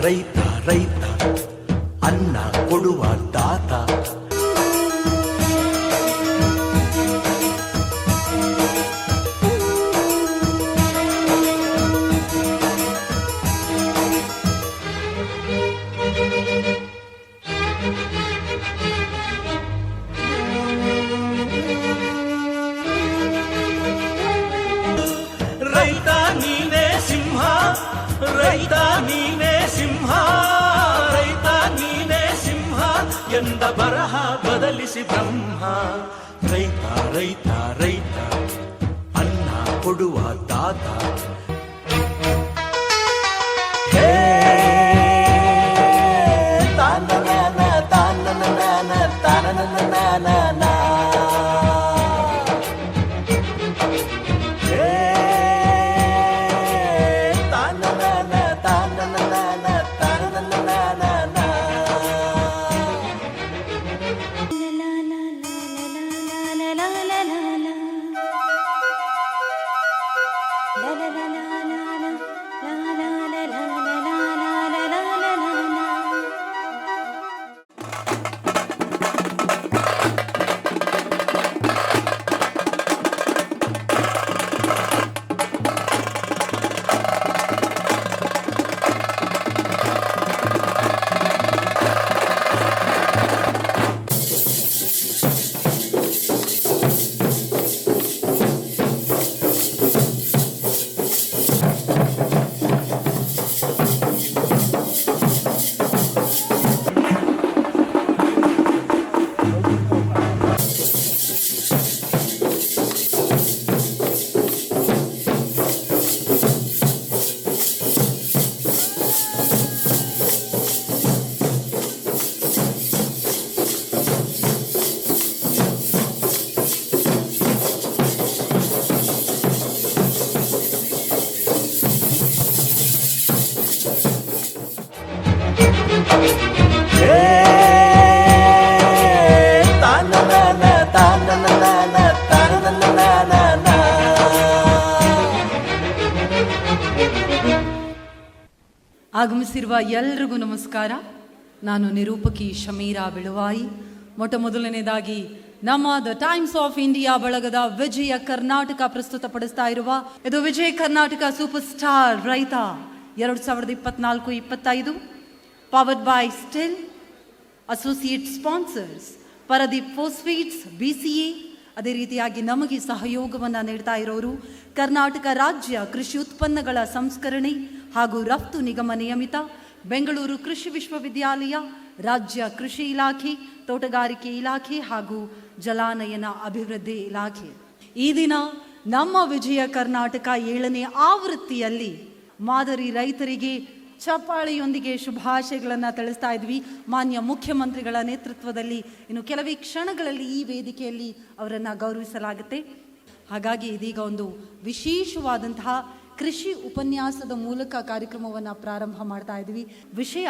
ರೈತ ರೈತ ಅನ್ನ ಕೊಡುವ ದಾತ. ರೈತ ನೀನೇ ಸಿಂಹ, ರೈತ ನೀನೇ ಸಿಂಹ, ರೈತ ನೀನೇ ಸಿಂಹ ಎಂದ ಬರಹ ಬದಲಿಸಿ ಬ್ರಹ್ಮ. ರೈತ ರೈತ ರೈತ ಅನ್ನ ಕೊಡುವ ದಾತ. ಹೇ ತಾನನ ತಾನನ ತಾನನ ಆಗಮಿಸಿರುವ ಎಲ್ರಿಗೂ ನಮಸ್ಕಾರ. ನಾನು ನಿರೂಪಕಿ ಶಮೀರಾ ಬಿಳುವಾಯಿ. ಮೊದಲನೇದಾಗಿ ನಮ್ಮ ದ ಟೈಮ್ಸ್ ಆಫ್ ಇಂಡಿಯಾ ಬಳಗದ ವಿಜಯ ಕರ್ನಾಟಕ ಪ್ರಸ್ತುತಪಡಿಸ್ತಾ ಇರುವ ಇದು ವಿಜಯ ಕರ್ನಾಟಕ ಸೂಪರ್ ಸ್ಟಾರ್ ರೈತ 2024-25 powered by still associate sponsors Paradeep Phosphates BCA. ಅದೇ ರೀತಿಯಾಗಿ ನಮಗೆ ಸಹಯೋಗವನ್ನು ನೀಡ್ತಾ ಇರೋರು ಕರ್ನಾಟಕ ರಾಜ್ಯ ಕೃಷಿ ಉತ್ಪನ್ನಗಳ ಸಂಸ್ಕರಣೆ ಹಾಗೂ ರಫ್ತು ನಿಗಮ ನಿಯಮಿತ, ಬೆಂಗಳೂರು ಕೃಷಿ ವಿಶ್ವವಿದ್ಯಾಲಯ, ರಾಜ್ಯ ಕೃಷಿ ಇಲಾಖೆ, ತೋಟಗಾರಿಕೆ ಇಲಾಖೆ ಹಾಗೂ ಜಲಾನಯನ ಅಭಿವೃದ್ಧಿ ಇಲಾಖೆ. ಈ ದಿನ ನಮ್ಮ ವಿಜಯ ಕರ್ನಾಟಕ 7ನೇ ಆವೃತ್ತಿಯಲ್ಲಿ ಮಾದರಿ ರೈತರಿಗೆ ಚಪ್ಪಾಳೆಯೊಂದಿಗೆ ಶುಭಾಶಯಗಳನ್ನು ತಿಳಿಸ್ತಾ ಇದ್ವಿ. ಮಾನ್ಯ ಮುಖ್ಯಮಂತ್ರಿಗಳ ನೇತೃತ್ವದಲ್ಲಿ ಇನ್ನು ಕೆಲವೇ ಕ್ಷಣಗಳಲ್ಲಿ ಈ ವೇದಿಕೆಯಲ್ಲಿ ಅವರನ್ನು ಗೌರವಿಸಲಾಗುತ್ತೆ. ಹಾಗಾಗಿ ಇದೀಗ ಒಂದು ವಿಶೇಷವಾದಂತಹ ಕೃಷಿ ಉಪನ್ಯಾಸದ ಮೂಲಕ ಕಾರ್ಯಕ್ರಮವನ್ನು ಪ್ರಾರಂಭ ಮಾಡ್ತಾ ಇದ್ವಿ. ವಿಷಯ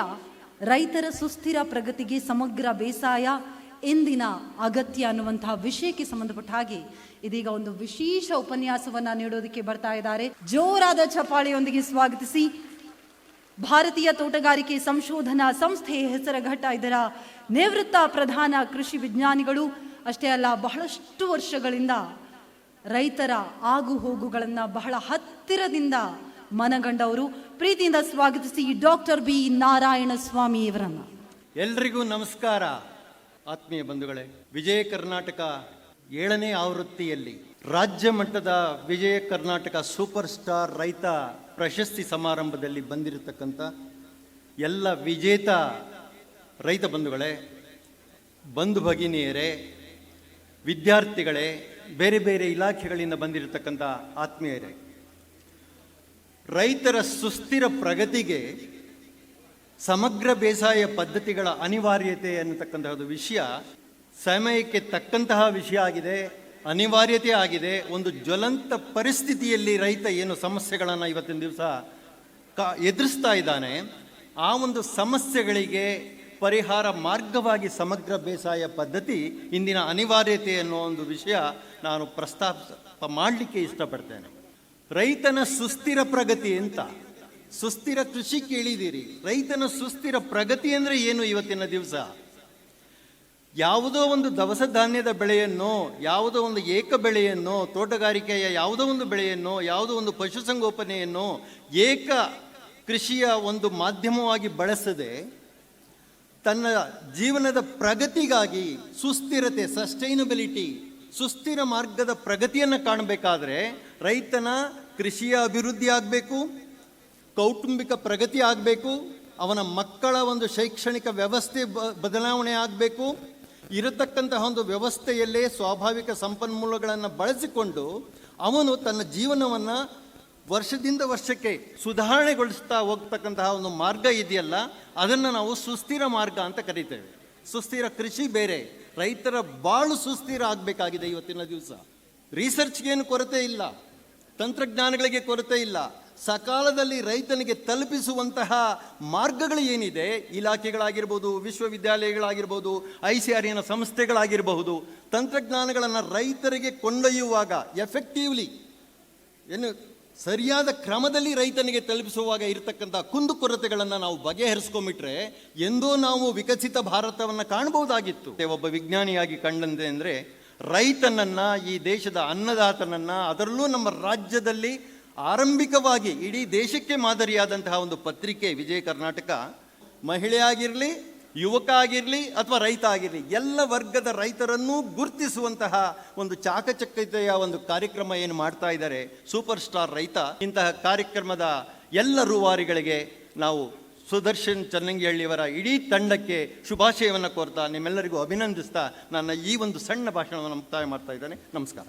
ರೈತರ ಸುಸ್ಥಿರ ಪ್ರಗತಿಗೆ ಸಮಗ್ರ ಬೇಸಾಯ ಇಂದಿನ ಅಗತ್ಯ ಅನ್ನುವಂತಹ ವಿಷಯಕ್ಕೆ ಸಂಬಂಧಪಟ್ಟ ಹಾಗೆ ಇದೀಗ ಒಂದು ವಿಶೇಷ ಉಪನ್ಯಾಸವನ್ನು ನೀಡೋದಕ್ಕೆ ಬರ್ತಾ ಇದ್ದಾರೆ. ಜೋರಾದ ಚಪ್ಪಾಳೆಯೊಂದಿಗೆ ಸ್ವಾಗತಿಸಿ ಭಾರತೀಯ ತೋಟಗಾರಿಕೆ ಸಂಶೋಧನಾ ಸಂಸ್ಥೆ ಹೆಸರುಘಟ್ಟ, ಇದರ ನಿವೃತ್ತ ಪ್ರಧಾನ ಕೃಷಿ ವಿಜ್ಞಾನಿಗಳು ಅಷ್ಟೇ ಅಲ್ಲ, ಬಹಳಷ್ಟು ವರ್ಷಗಳಿಂದ ರೈತರ ಆಗು ಹೋಗುಗಳನ್ನು ಬಹಳ ಹತ್ತಿರದಿಂದ ಮನಗಂಡವರು. ಪ್ರೀತಿಯಿಂದ ಸ್ವಾಗತಿಸಿ ಡಾಕ್ಟರ್ ಬಿ ನಾರಾಯಣ ಸ್ವಾಮಿ ಇವರನ್ನು. ಎಲ್ರಿಗೂ ನಮಸ್ಕಾರ ಆತ್ಮೀಯ ಬಂಧುಗಳೇ. ವಿಜಯ ಕರ್ನಾಟಕ 7ನೇ ಆವೃತ್ತಿಯಲ್ಲಿ ರಾಜ್ಯ ಮಟ್ಟದ ವಿಜಯ ಕರ್ನಾಟಕ ಸೂಪರ್ ಸ್ಟಾರ್ ರೈತ ಪ್ರಶಸ್ತಿ ಸಮಾರಂಭದಲ್ಲಿ ಬಂದಿರತಕ್ಕಂಥ ಎಲ್ಲ ವಿಜೇತ ರೈತ ಬಂಧುಗಳೇ, ಬಂಧು ಭಗಿನಿಯರೇ, ವಿದ್ಯಾರ್ಥಿಗಳೇ, ಬೇರೆ ಬೇರೆ ಇಲಾಖೆಗಳಿಂದ ಬಂದಿರತಕ್ಕಂಥ ಆತ್ಮೀಯರೇ, ರೈತರ ಸುಸ್ಥಿರ ಪ್ರಗತಿಗೆ ಸಮಗ್ರ ಬೇಸಾಯ ಪದ್ಧತಿಗಳ ಅನಿವಾರ್ಯತೆ ಅನ್ನತಕ್ಕಂತಹದ್ದು ವಿಷಯ ಸಮಯಕ್ಕೆ ತಕ್ಕಂತಹ ವಿಷಯ ಆಗಿದೆ, ಅನಿವಾರ್ಯತೆ ಆಗಿದೆ. ಒಂದು ಜ್ವಲಂತ ಪರಿಸ್ಥಿತಿಯಲ್ಲಿ ರೈತ ಏನು ಸಮಸ್ಯೆಗಳನ್ನು ಇವತ್ತಿನ ದಿವಸ ಎದುರಿಸ್ತಾ ಇದ್ದಾನೆ, ಆ ಒಂದು ಸಮಸ್ಯೆಗಳಿಗೆ ಪರಿಹಾರ ಮಾರ್ಗವಾಗಿ ಸಮಗ್ರ ಬೇಸಾಯ ಪದ್ಧತಿ ಇಂದಿನ ಅನಿವಾರ್ಯತೆ ಅನ್ನೋ ಒಂದು ವಿಷಯ ನಾನು ಪ್ರಸ್ತಾಪ ಮಾಡಲಿಕ್ಕೆ ಇಷ್ಟಪಡ್ತೇನೆ. ರೈತನ ಸುಸ್ಥಿರ ಪ್ರಗತಿ ಅಂತ ಸುಸ್ಥಿರ ಕೃಷಿ ಕೇಳಿದ್ದೀರಿ. ರೈತನ ಸುಸ್ಥಿರ ಪ್ರಗತಿ ಅಂದರೆ ಏನು? ಇವತ್ತಿನ ದಿವಸ ಯಾವುದೋ ಒಂದು ದವಸ ಧಾನ್ಯದ ಬೆಳೆಯನ್ನು, ಯಾವುದೋ ಒಂದು ಏಕ ಬೆಳೆಯನ್ನು, ತೋಟಗಾರಿಕೆಯ ಯಾವುದೋ ಒಂದು ಬೆಳೆಯನ್ನು, ಯಾವುದೋ ಒಂದು ಪಶುಸಂಗೋಪನೆಯನ್ನು ಏಕ ಕೃಷಿಯ ಒಂದು ಮಾಧ್ಯಮವಾಗಿ ಬಳಸದೆ ತನ್ನ ಜೀವನದ ಪ್ರಗತಿಗಾಗಿ ಸುಸ್ಥಿರತೆ, ಸಸ್ಟೈನಬಿಲಿಟಿ, ಸುಸ್ಥಿರ ಮಾರ್ಗದ ಪ್ರಗತಿಯನ್ನು ಕಾಣಬೇಕಾದ್ರೆ ರೈತನ ಕೃಷಿಯ ಅಭಿವೃದ್ಧಿ ಆಗಬೇಕು, ಕೌಟುಂಬಿಕ ಪ್ರಗತಿ ಆಗಬೇಕು, ಅವನ ಮಕ್ಕಳ ಒಂದು ಶೈಕ್ಷಣಿಕ ವ್ಯವಸ್ಥೆ ಬದಲಾವಣೆ ಆಗಬೇಕು. ಇರತಕ್ಕಂತಹ ಒಂದು ವ್ಯವಸ್ಥೆಯಲ್ಲೇ ಸ್ವಾಭಾವಿಕ ಸಂಪನ್ಮೂಲಗಳನ್ನು ಬಳಸಿಕೊಂಡು ಅವನು ತನ್ನ ಜೀವನವನ್ನು ವರ್ಷದಿಂದ ವರ್ಷಕ್ಕೆ ಸುಧಾರಣೆಗೊಳಿಸ್ತಾ ಹೋಗ್ತಕ್ಕಂತಹ ಒಂದು ಮಾರ್ಗ ಇದೆಯಲ್ಲ, ಅದನ್ನು ನಾವು ಸುಸ್ಥಿರ ಮಾರ್ಗ ಅಂತ ಕರಿತೇವೆ. ಸುಸ್ಥಿರ ಕೃಷಿ ಬೇರೆ, ರೈತರ ಬಾಳು ಸುಸ್ಥಿರ ಆಗಬೇಕಾಗಿದೆ. ಇವತ್ತಿನ ದಿವಸ ರಿಸರ್ಚ್ಗೇನು ಕೊರತೆ ಇಲ್ಲ, ತಂತ್ರಜ್ಞಾನಗಳಿಗೆ ಕೊರತೆ ಇಲ್ಲ. ಸಕಾಲದಲ್ಲಿ ರೈತನಿಗೆ ತಲುಪಿಸುವಂತಹ ಮಾರ್ಗಗಳು ಏನಿದೆ, ಇಲಾಖೆಗಳಾಗಿರ್ಬೋದು, ವಿಶ್ವವಿದ್ಯಾಲಯಗಳಾಗಿರ್ಬೋದು, ICRN ಸಂಸ್ಥೆಗಳಾಗಿರಬಹುದು, ತಂತ್ರಜ್ಞಾನಗಳನ್ನು ರೈತರಿಗೆ ಕೊಂಡೊಯ್ಯುವಾಗ ಎಫೆಕ್ಟಿವ್ಲಿ ಏನು ಸರಿಯಾದ ಕ್ರಮದಲ್ಲಿ ರೈತನಿಗೆ ತಲುಪಿಸುವಾಗ ಇರತಕ್ಕಂಥ ಕುಂದುಕೊರತೆಗಳನ್ನು ನಾವು ಬಗೆಹರಿಸ್ಕೊಂಬಿಟ್ರೆ ಎಂದೋ ನಾವು ವಿಕಸಿತ ಭಾರತವನ್ನು ಕಾಣಬಹುದಾಗಿತ್ತು. ಒಬ್ಬ ವಿಜ್ಞಾನಿಯಾಗಿ ಕಂಡಂತೆ ಅಂದರೆ ರೈತನನ್ನು, ಈ ದೇಶದ ಅನ್ನದಾತನನ್ನು, ಅದರಲ್ಲೂ ನಮ್ಮ ರಾಜ್ಯದಲ್ಲಿ ಆರಂಭಿಕವಾಗಿ ಇಡೀ ದೇಶಕ್ಕೆ ಮಾದರಿಯಾದಂತಹ ಒಂದು ಪತ್ರಿಕೆ ವಿಜಯ ಕರ್ನಾಟಕ, ಮಹಿಳೆ ಆಗಿರಲಿ, ಯುವಕ ಆಗಿರಲಿ ಅಥವಾ ರೈತ ಆಗಿರಲಿ, ಎಲ್ಲ ವರ್ಗದ ರೈತರನ್ನೂ ಗುರುತಿಸುವಂತಹ ಒಂದು ಚಾಕಚಕ್ಯತೆಯ ಒಂದು ಕಾರ್ಯಕ್ರಮ ಏನು ಮಾಡ್ತಾ ಇದ್ದಾರೆ ಸೂಪರ್ ಸ್ಟಾರ್ ರೈತ. ಇಂತಹ ಕಾರ್ಯಕ್ರಮದ ಎಲ್ಲ ರೂವಾರಿಗಳಿಗೆ ನಾವು ಸುದರ್ಶನ್ ಚನ್ನಂಗಿಹಳ್ಳಿಯವರ ಇಡೀ ತಂಡಕ್ಕೆ ಶುಭಾಶಯವನ್ನು ಕೋರ್ತಾ ನಿಮ್ಮೆಲ್ಲರಿಗೂ ಅಭಿನಂದಿಸ್ತಾ ನನ್ನ ಈ ಒಂದು ಸಣ್ಣ ಭಾಷಣವನ್ನು ಮುಕ್ತಾಯ ಮಾಡ್ತಾ ಇದ್ದೇನೆ. ನಮಸ್ಕಾರ.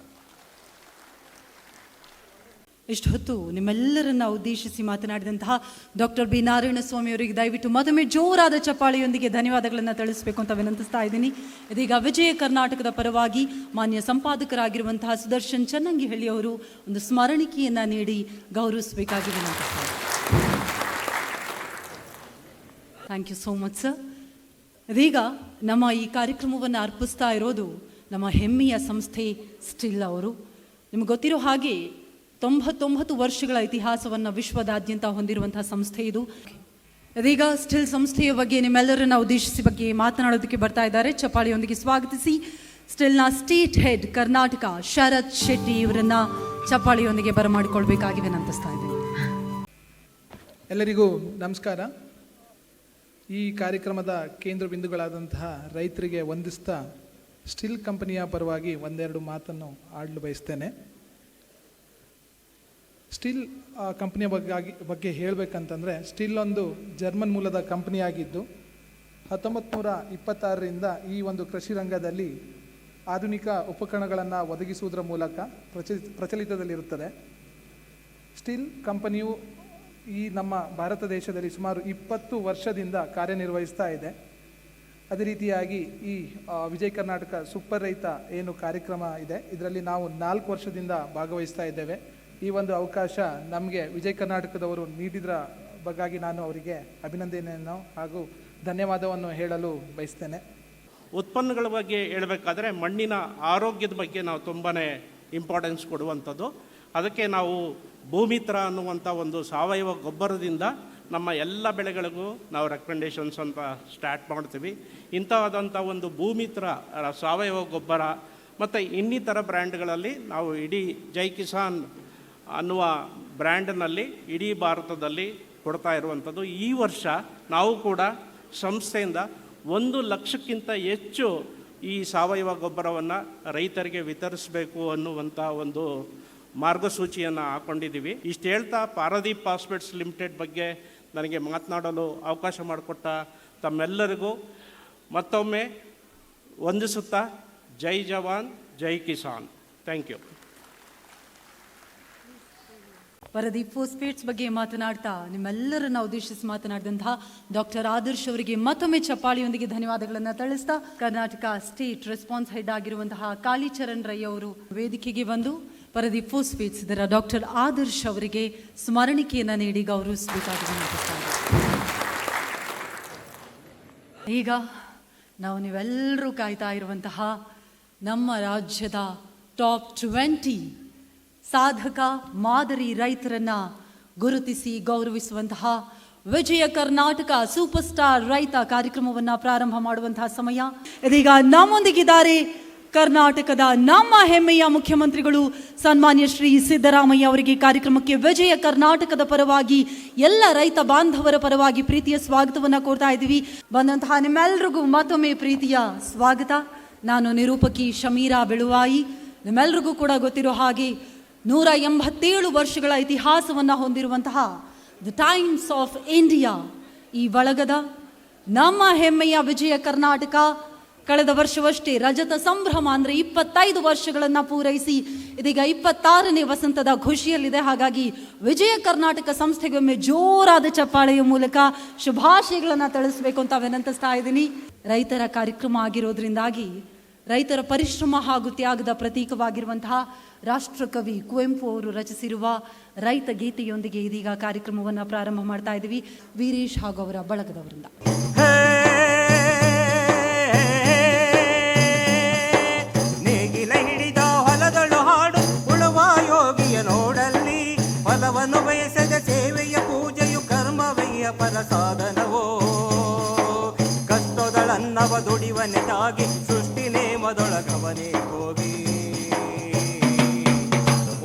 ಇಷ್ಟು ಹೊತ್ತು ನಿಮ್ಮೆಲ್ಲರನ್ನ ಉದ್ದೇಶಿಸಿ ಮಾತನಾಡಿದಂತಹ ಡಾಕ್ಟರ್ ಬಿ ನಾರಾಯಣಸ್ವಾಮಿ ಅವರಿಗೆ ದಯವಿಟ್ಟು ಮತ್ತೊಮ್ಮೆ ಜೋರಾದ ಚಪ್ಪಾಳೆಯೊಂದಿಗೆ ಧನ್ಯವಾದಗಳನ್ನು ತಿಳಿಸಬೇಕು ಅಂತ ವಿನಂತಿಸ್ತಾ ಇದ್ದೀನಿ. ಇದೀಗ ವಿಜಯ ಕರ್ನಾಟಕದ ಪರವಾಗಿ ಮಾನ್ಯ ಸಂಪಾದಕರಾಗಿರುವಂತಹ ಸುದರ್ಶನ್ ಚನ್ನಂಗಿಹಳ್ಳಿ ಅವರು ಒಂದು ಸ್ಮರಣಿಕೆಯನ್ನು ನೀಡಿ ಗೌರವಿಸಬೇಕಾಗಿ ವಿನಂತಿಸ್ತಾ ಇದ್ದೀನಿ. Thank you so much sir. ಇದೀಗ ನಮ್ಮ ಈ ಕಾರ್ಯಕ್ರಮವನ್ನು ಅರ್ಪಿಸ್ತಾ ಇರೋದು ನಮ್ಮ ಹೆಮ್ಮೆಯ ಸಂಸ್ಥೆ ಸ್ಟಿಲ್ ಅವರು. ನಿಮ್ಗೆ ಗೊತ್ತಿರೋ ಹಾಗೆ 99 ವರ್ಷಗಳ ಇತಿಹಾಸವನ್ನು ವಿಶ್ವದಾದ್ಯಂತ ಹೊಂದಿರುವಂತಹ ಸಂಸ್ಥೆ ಇದು. ಇದೀಗ ಸ್ಟಿಲ್ ಸಂಸ್ಥೆಯ ಬಗ್ಗೆ ನಿಮ್ಮೆಲ್ಲರನ್ನ ಉದ್ದೇಶಿಸಿ ಬಗ್ಗೆ ಮಾತನಾಡೋದಕ್ಕೆ ಬರ್ತಾ ಇದ್ದಾರೆ. ಚಪ್ಪಾಳಿಯೊಂದಿಗೆ ಸ್ವಾಗತಿಸಿ ಸ್ಟಿಲ್ನ ಸ್ಟೇಟ್ ಹೆಡ್ ಕರ್ನಾಟಕ ಶರತ್ ಶೆಟ್ಟಿ ಇವರನ್ನ ಚಪ್ಪಾಳಿಯೊಂದಿಗೆ ಬರಮಾಡಿಕೊಳ್ಬೇಕಾಗಿ ವಿನಂತಿಸ್ತಾ ಇದ್ದೀನಿ. ಎಲ್ಲರಿಗೂ ನಮಸ್ಕಾರ. ಈ ಕಾರ್ಯಕ್ರಮದ ಕೇಂದ್ರ ಬಿಂದುಗಳಾದಂತಹ ರೈತರಿಗೆ ವಂದಿಸ್ತಾ ಸ್ಟಿಲ್ ಕಂಪನಿಯ ಪರವಾಗಿ ಒಂದೆರಡು ಮಾತನ್ನು ಆಡಲು ಬಯಸ್ತೇನೆ. ಸ್ಟಿಲ್ ಕಂಪನಿಯ ಬಗ್ಗೆ ಹೇಳಬೇಕಂತಂದರೆ, ಸ್ಟಿಲ್ ಒಂದು ಜರ್ಮನ್ ಮೂಲದ ಕಂಪನಿಯಾಗಿದ್ದು 1926ರಿಂದ ಈ ಒಂದು ಕೃಷಿ ರಂಗದಲ್ಲಿ ಆಧುನಿಕ ಉಪಕರಣಗಳನ್ನು ಒದಗಿಸುವುದರ ಮೂಲಕ ಪ್ರಚಲಿತದಲ್ಲಿರುತ್ತದೆ. ಸ್ಟಿಲ್ ಕಂಪನಿಯು ಈ ನಮ್ಮ ಭಾರತ ದೇಶದಲ್ಲಿ ಸುಮಾರು 20 ವರ್ಷದಿಂದ ಕಾರ್ಯನಿರ್ವಹಿಸ್ತಾ ಇದೆ. ಅದೇ ರೀತಿಯಾಗಿ ಈ ವಿಜಯ ಕರ್ನಾಟಕ ಸೂಪರ್ ರೈತ ಏನು ಕಾರ್ಯಕ್ರಮ ಇದೆ, ಇದರಲ್ಲಿ ನಾವು 4 ವರ್ಷದಿಂದ ಭಾಗವಹಿಸ್ತಾ ಇದ್ದೇವೆ. ಈ ಒಂದು ಅವಕಾಶ ನಮಗೆ ವಿಜಯ ಕರ್ನಾಟಕದವರು ನೀಡಿದ್ರ ಬಗ್ಗಾಗಿ ನಾನು ಅವರಿಗೆ ಅಭಿನಂದನೆಯನ್ನು ಹಾಗೂ ಧನ್ಯವಾದವನ್ನು ಹೇಳಲು ಬಯಸ್ತೇನೆ. ಉತ್ಪನ್ನಗಳ ಬಗ್ಗೆ ಹೇಳಬೇಕಾದ್ರೆ ಮಣ್ಣಿನ ಆರೋಗ್ಯದ ಬಗ್ಗೆ ನಾವು ತುಂಬಾ ಇಂಪಾರ್ಟೆನ್ಸ್ ಕೊಡುವಂಥದ್ದು. ಅದಕ್ಕೆ ನಾವು ಭೂಮಿತ್ರ ಅನ್ನುವಂಥ ಒಂದು ಸಾವಯವ ಗೊಬ್ಬರದಿಂದ ನಮ್ಮ ಎಲ್ಲ ಬೆಳೆಗಳಿಗೂ ನಾವು ರೆಕಮೆಂಡೇಷನ್ಸ್ ಅಂತ ಸ್ಟಾರ್ಟ್ ಮಾಡ್ತೀವಿ. ಇಂಥವಾದಂಥ ಒಂದು ಭೂಮಿತ್ರ ಸಾವಯವ ಗೊಬ್ಬರ ಮತ್ತು ಇನ್ನಿತರ ಬ್ರ್ಯಾಂಡ್ಗಳಲ್ಲಿ ನಾವು ಇಡೀ ಜೈ ಕಿಸಾನ್ ಅನ್ನುವ ಬ್ರ್ಯಾಂಡ್ನಲ್ಲಿ ಇಡೀ ಭಾರತದಲ್ಲಿ ಕೊಡ್ತಾ ಇರುವಂಥದ್ದು. ಈ ವರ್ಷ ನಾವು ಕೂಡ ಸಂಸ್ಥೆಯಿಂದ 1 ಲಕ್ಷಕ್ಕಿಂತ ಹೆಚ್ಚು ಈ ಸಾವಯವ ಗೊಬ್ಬರವನ್ನು ರೈತರಿಗೆ ವಿತರಿಸಬೇಕು ಅನ್ನುವಂಥ ಒಂದು ಮಾರ್ಗಸೂಚಿಯನ್ನು ಹಾಕ್ಕೊಂಡಿದ್ದೀವಿ. ಇಷ್ಟು ಹೇಳ್ತಾ ಪಾರಾದೀಪ್ ಫಾಸ್ಫೇಟ್ಸ್ ಲಿಮಿಟೆಡ್ ಬಗ್ಗೆ ನನಗೆ ಮಾತನಾಡಲು ಅವಕಾಶ ಮಾಡಿಕೊಟ್ಟ ತಮ್ಮೆಲ್ಲರಿಗೂ ಮತ್ತೊಮ್ಮೆ ವಂದಿಸುತ್ತಾ ಜೈ ಜವಾನ್ ಜೈ ಕಿಸಾನ್. Thank you. ಪಾರಾದೀಪ್ ಫಾಸ್ಫೇಟ್ಸ್ ಬಗ್ಗೆ ಮಾತನಾಡ್ತಾ ನಿಮ್ಮೆಲ್ಲರನ್ನ ಉದ್ದೇಶಿಸಿ ಮಾತನಾಡಿದಂತಹ ಡಾಕ್ಟರ್ ಆದರ್ಶ್ ಅವರಿಗೆ ಮತ್ತೊಮ್ಮೆ ಚಪ್ಪಾಳಿಯೊಂದಿಗೆ ಧನ್ಯವಾದಗಳನ್ನು ತಿಳಿಸ್ತಾ ಕರ್ನಾಟಕ ಸ್ಟೇಟ್ ರೆಸ್ಪಾನ್ಸ್ ಹೆಡ್ ಆಗಿರುವಂತಹ ಕಾಳಿಚರಣ್ ರೈ ಅವರು ವೇದಿಕೆಗೆ ಬಂದು ಪಾರಾದೀಪ್ ಫಾಸ್ಫೇಟ್ಸ್ ಇದರ ಡಾಕ್ಟರ್ ಆದರ್ಶ್ ಅವರಿಗೆ ಸ್ಮರಣಿಕೆಯನ್ನು ನೀಡಿ ಗೌರವಿಸಬೇಕಾಗಿ ವಿನಂತಿಸ್ತಾರೆ. ಈಗ ನಾವು ನೀವೆಲ್ಲರೂ ಕಾಯ್ತಾ ಇರುವಂತಹ ನಮ್ಮ ರಾಜ್ಯದ ಟಾಪ್ 20 ಸಾಧಕ ಮಾದರಿ ರೈತರನ್ನ ಗುರುತಿಸಿ ಗೌರವಿಸುವಂತಹ ವಿಜಯ ಕರ್ನಾಟಕ ಸೂಪರ್ ಸ್ಟಾರ್ ರೈತ ಕಾರ್ಯಕ್ರಮವನ್ನು ಪ್ರಾರಂಭ ಮಾಡುವಂತಹ ಸಮಯ. ಇದೀಗ ನಮ್ಮೊಂದಿಗಿದ್ದಾರೆ ಕರ್ನಾಟಕದ ನಮ್ಮ ಹೆಮ್ಮೆಯ ಮುಖ್ಯಮಂತ್ರಿಗಳು ಸನ್ಮಾನ್ಯ ಶ್ರೀ ಸಿದ್ದರಾಮಯ್ಯ ಅವರಿಗೆ ಕಾರ್ಯಕ್ರಮಕ್ಕೆ ವಿಜಯ ಕರ್ನಾಟಕದ ಪರವಾಗಿ ಎಲ್ಲ ರೈತ ಬಾಂಧವರ ಪರವಾಗಿ ಪ್ರೀತಿಯ ಸ್ವಾಗತವನ್ನು ಕೋರ್ತಾ ಇದ್ದೀವಿ. ಬಂದಂತಹ ನಿಮ್ಮೆಲ್ಲರಿಗೂ ಮತ್ತೊಮ್ಮೆ ಪ್ರೀತಿಯ ಸ್ವಾಗತ. ನಾನು ನಿರೂಪಕಿ ಶಮೀರಾ ಬೆಳುವಾಯಿ. ನಿಮ್ಮೆಲ್ಲರಿಗೂ ಕೂಡ ಗೊತ್ತಿರೋ ಹಾಗೆ 187 ವರ್ಷಗಳ ಇತಿಹಾಸವನ್ನು ಹೊಂದಿರುವಂತಹ ದ ಟೈಮ್ಸ್ ಆಫ್ ಇಂಡಿಯಾ ಈ ಬಳಗದ ನಮ್ಮ ಹೆಮ್ಮೆಯ ವಿಜಯ ಕರ್ನಾಟಕ ಕಳೆದ ವರ್ಷವಷ್ಟೇ ರಜತ ಸಂಭ್ರಮ ಅಂದರೆ 25 ವರ್ಷಗಳನ್ನು ಪೂರೈಸಿ ಇದೀಗ 26ನೇ ವಸಂತದ ಖುಷಿಯಲ್ಲಿದೆ. ಹಾಗಾಗಿ ವಿಜಯ ಕರ್ನಾಟಕ ಸಂಸ್ಥೆಗೊಮ್ಮೆ ಜೋರಾದ ಚಪ್ಪಾಳೆಯ ಮೂಲಕ ಶುಭಾಶಯಗಳನ್ನು ತಿಳಿಸಬೇಕು ಅಂತ ವಿನಂತಿಸ್ತಾ ಇದ್ದೀನಿ. ರೈತರ ಕಾರ್ಯಕ್ರಮ ಆಗಿರೋದ್ರಿಂದಾಗಿ ರೈತರ ಪರಿಶ್ರಮ ಹಾಗೂ ತ್ಯಾಗದ ಪ್ರತೀಕವಾಗಿರುವಂತಹ ರಾಷ್ಟ್ರಕವಿ ಕುವೆಂಪು ಅವರು ರಚಿಸಿರುವ ರೈತ ಗೀತೆಯೊಂದಿಗೆ ಇದೀಗ ಕಾರ್ಯಕ್ರಮವನ್ನು ಪ್ರಾರಂಭ ಮಾಡ್ತಾ ಇದ್ದೀವಿ. ವೀರೇಶ್ ಹಾಗೂ ಅವರ ಬಳಗದವರಿಂದ. ನೇಗಿಲ ಹಿಡಿದ ಹೊಲದಳು ಹಾಡು ಉಳುವ ಯೋಗಿಯ ನೋಡಲ್ಲಿ ಫಲವನ್ನು ಬಯಸದ ಸೇವೆಯ ಪೂಜೆಯು ಕರ್ಮವಯ್ಯ ಪರ ಸಾಧನವೋ ಕಷ್ಟದಳನ್ನವ ದುಡಿವನೆಗಾಗಿ ಸೃಷ್ಟಿ ನೇಮದೊಳಗವನೇ ಹೋಗಿ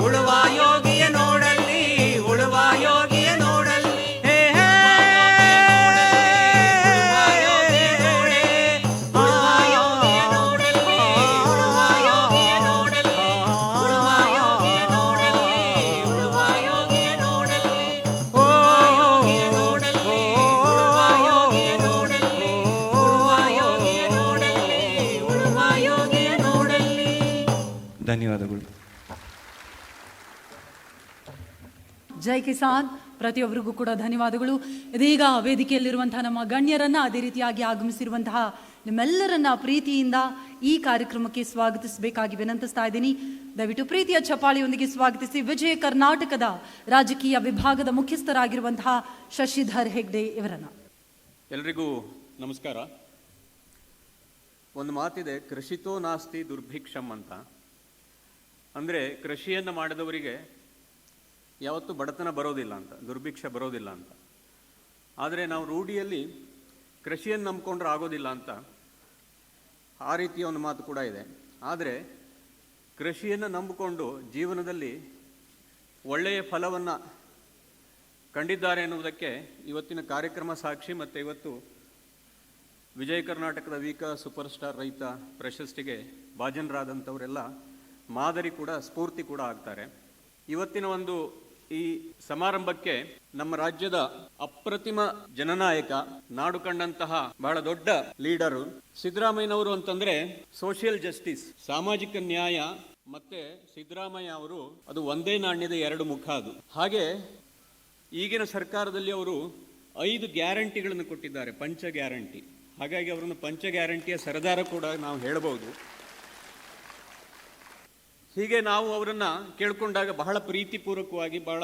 ಉಳುವ ಯೋಗಿಯ ನೋಡಲ್ಲಿ ಉಳುವ ಯೋಗಿಯ ನೋಡಲ್ಲಿ ಧನ್ಯವಾದಗಳು. ಜೈ ಕಿಸಾನ್. ಪ್ರತಿಯೊಬ್ಬರಿಗೂ ಕೂಡ ಧನ್ಯವಾದಗಳು. ಇದೀಗ ವೇದಿಕೆಯಲ್ಲಿರುವಂತಹ ನಮ್ಮ ಗಣ್ಯರನ್ನ ಅದೇ ರೀತಿಯಾಗಿ ಆಗಮಿಸಿರುವಂತಹ ನಿಮ್ಮೆಲ್ಲರನ್ನ ಪ್ರೀತಿಯಿಂದ ಈ ಕಾರ್ಯಕ್ರಮಕ್ಕೆ ಸ್ವಾಗತಿಸಬೇಕಾಗಿ ವಿನಂತಿಸ್ತಾ ಇದ್ದೀನಿ. ದಯವಿಟ್ಟು ಪ್ರೀತಿಯ ಚಪ್ಪಾಳೆಯೊಂದಿಗೆ ಸ್ವಾಗತಿಸಿ ವಿಜಯ ಕರ್ನಾಟಕದ ರಾಜಕೀಯ ವಿಭಾಗದ ಮುಖ್ಯಸ್ಥರಾಗಿರುವಂತಹ ಶಶಿಧರ್ ಹೆಗ್ಡೆ ಇವರನ್ನ. ಎಲ್ರಿಗೂ ನಮಸ್ಕಾರ. ಒಂದು ಮಾತಿದೆ, ಕೃಷಿತೋ ನಾಸ್ತಿ ದುರ್ಭಿಕ್ಷಂ ಅಂತ. ಅಂದರೆ ಕೃಷಿಯನ್ನು ಮಾಡಿದವರಿಗೆ ಯಾವತ್ತೂ ಬಡತನ ಬರೋದಿಲ್ಲ ಅಂತ, ದುರ್ಭಿಕ್ಷ ಬರೋದಿಲ್ಲ ಅಂತ. ಆದರೆ ನಾವು ರೂಢಿಯಲ್ಲಿ ಕೃಷಿಯನ್ನು ನಂಬ್ಕೊಂಡ್ರೆ ಆಗೋದಿಲ್ಲ ಅಂತ ಆ ರೀತಿಯ ಒಂದು ಮಾತು ಕೂಡ ಇದೆ. ಆದರೆ ಕೃಷಿಯನ್ನು ನಂಬಿಕೊಂಡು ಜೀವನದಲ್ಲಿ ಒಳ್ಳೆಯ ಫಲವನ್ನು ಕಂಡಿದ್ದಾರೆ ಎನ್ನುವುದಕ್ಕೆ ಇವತ್ತಿನ ಕಾರ್ಯಕ್ರಮ ಸಾಕ್ಷಿ. ಮತ್ತು ಇವತ್ತು ವಿಜಯ ಕರ್ನಾಟಕದ ವೀಕ ಸೂಪರ್ ಸ್ಟಾರ್ ರೈತ ಪ್ರಶಸ್ತಿಗೆ ಭಾಜನರಾದಂಥವರೆಲ್ಲ ಮಾದರಿ ಕೂಡ, ಸ್ಫೂರ್ತಿ ಕೂಡ ಆಗ್ತಾರೆ. ಇವತ್ತಿನ ಒಂದು ಈ ಸಮಾರಂಭಕ್ಕೆ ನಮ್ಮ ರಾಜ್ಯದ ಅಪ್ರತಿಮ ಜನನಾಯಕ, ನಾಡು ಕಂಡಂತಹ ಬಹಳ ದೊಡ್ಡ ಲೀಡರು ಸಿದ್ದರಾಮಯ್ಯನವರು ಅಂತಂದ್ರೆ ಸೋಷಿಯಲ್ ಜಸ್ಟಿಸ್, ಸಾಮಾಜಿಕ ನ್ಯಾಯ ಮತ್ತೆ ಸಿದ್ದರಾಮಯ್ಯ ಅವರು ಅದು ಒಂದೇ ನಾಣ್ಯದ ಎರಡು ಮುಖ. ಅದು ಹಾಗೆ ಈಗಿನ ಸರ್ಕಾರದಲ್ಲಿ ಅವರು 5 ಗ್ಯಾರಂಟಿಗಳನ್ನು ಕೊಟ್ಟಿದ್ದಾರೆ, ಪಂಚ ಗ್ಯಾರಂಟಿ. ಹಾಗಾಗಿ ಅವರನ್ನು ಪಂಚ ಗ್ಯಾರಂಟಿಯ ಸರದಾರ ಕೂಡ ನಾವು ಹೇಳಬಹುದು. ಹೀಗೆ ನಾವು ಅವರನ್ನು ಕೇಳ್ಕೊಂಡಾಗ ಬಹಳ ಪ್ರೀತಿಪೂರ್ವಕವಾಗಿ ಬಹಳ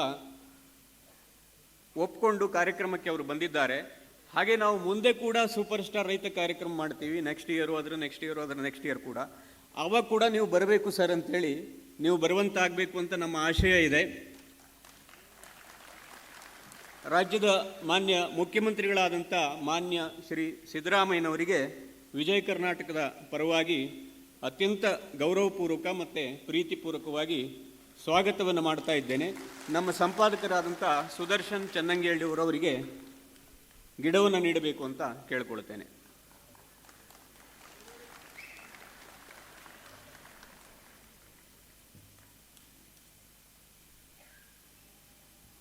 ಒಪ್ಕೊಂಡು ಕಾರ್ಯಕ್ರಮಕ್ಕೆ ಅವರು ಬಂದಿದ್ದಾರೆ. ಹಾಗೆ ನಾವು ಮುಂದೆ ಕೂಡ ಸೂಪರ್ ಸ್ಟಾರ್ ರೈತ ಕಾರ್ಯಕ್ರಮ ಮಾಡ್ತೀವಿ, ನೆಕ್ಸ್ಟ್ ಇಯರು, ಅದರ ನೆಕ್ಸ್ಟ್ ಇಯರು, ಅದರ ನೆಕ್ಸ್ಟ್ ಇಯರ್ ಕೂಡ. ಆವಾಗ ಕೂಡ ನೀವು ಬರಬೇಕು ಸರ್ ಅಂತೇಳಿ, ನೀವು ಬರುವಂತಾಗಬೇಕು ಅಂತ ನಮ್ಮ ಆಶಯ ಇದೆ. ರಾಜ್ಯದ ಮಾನ್ಯ ಮುಖ್ಯಮಂತ್ರಿಗಳಾದಂಥ ಮಾನ್ಯ ಶ್ರೀ ಸಿದ್ದರಾಮಯ್ಯನವರಿಗೆ ವಿಜಯ ಕರ್ನಾಟಕದ ಪರವಾಗಿ ಅತ್ಯಂತ ಗೌರವಪೂರ್ವಕ ಮತ್ತು ಪ್ರೀತಿಪೂರ್ವಕವಾಗಿ ಸ್ವಾಗತವನ್ನು ಮಾಡ್ತಾ ಇದ್ದೇನೆ. ನಮ್ಮ ಸಂಪಾದಕರಾದಂಥ ಸುದರ್ಶನ್ ಚನ್ನಂಗೇಳಿಯವರವರಿಗೆ ಗಿಡವನ್ನು ನೀಡಬೇಕು ಅಂತ ಕೇಳ್ಕೊಳ್ತೇನೆ.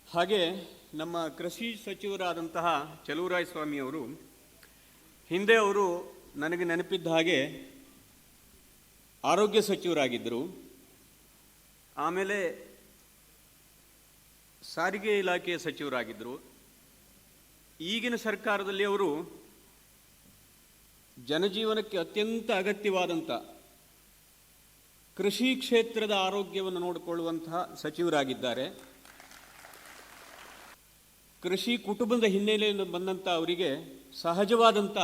ಹಾಗೆ ನಮ್ಮ ಕೃಷಿ ಸಚಿವರಾದಂತಹ ಚಲುವರಾಯಸ್ವಾಮಿಯವರು ಹಿಂದೆ ಅವರು ನನಗೆ ನೆನಪಿದ್ದ ಹಾಗೆ ಆರೋಗ್ಯ ಸಚಿವರಾಗಿದ್ದರು. ಆಮೇಲೆ ಸಾರಿಗೆ ಇಲಾಖೆಯ ಸಚಿವರಾಗಿದ್ದರು. ಈಗಿನ ಸರ್ಕಾರದಲ್ಲಿ ಅವರು ಜನಜೀವನಕ್ಕೆ ಅತ್ಯಂತ ಅಗತ್ಯವಾದಂಥ ಕೃಷಿ ಕ್ಷೇತ್ರದ ಆರೋಗ್ಯವನ್ನು ನೋಡಿಕೊಳ್ಳುವಂತಹ ಸಚಿವರಾಗಿದ್ದಾರೆ. ಕೃಷಿ ಕುಟುಂಬದ ಹಿನ್ನೆಲೆಯಿಂದ ಬಂದಂಥ ಅವರಿಗೆ ಸಹಜವಾದಂಥ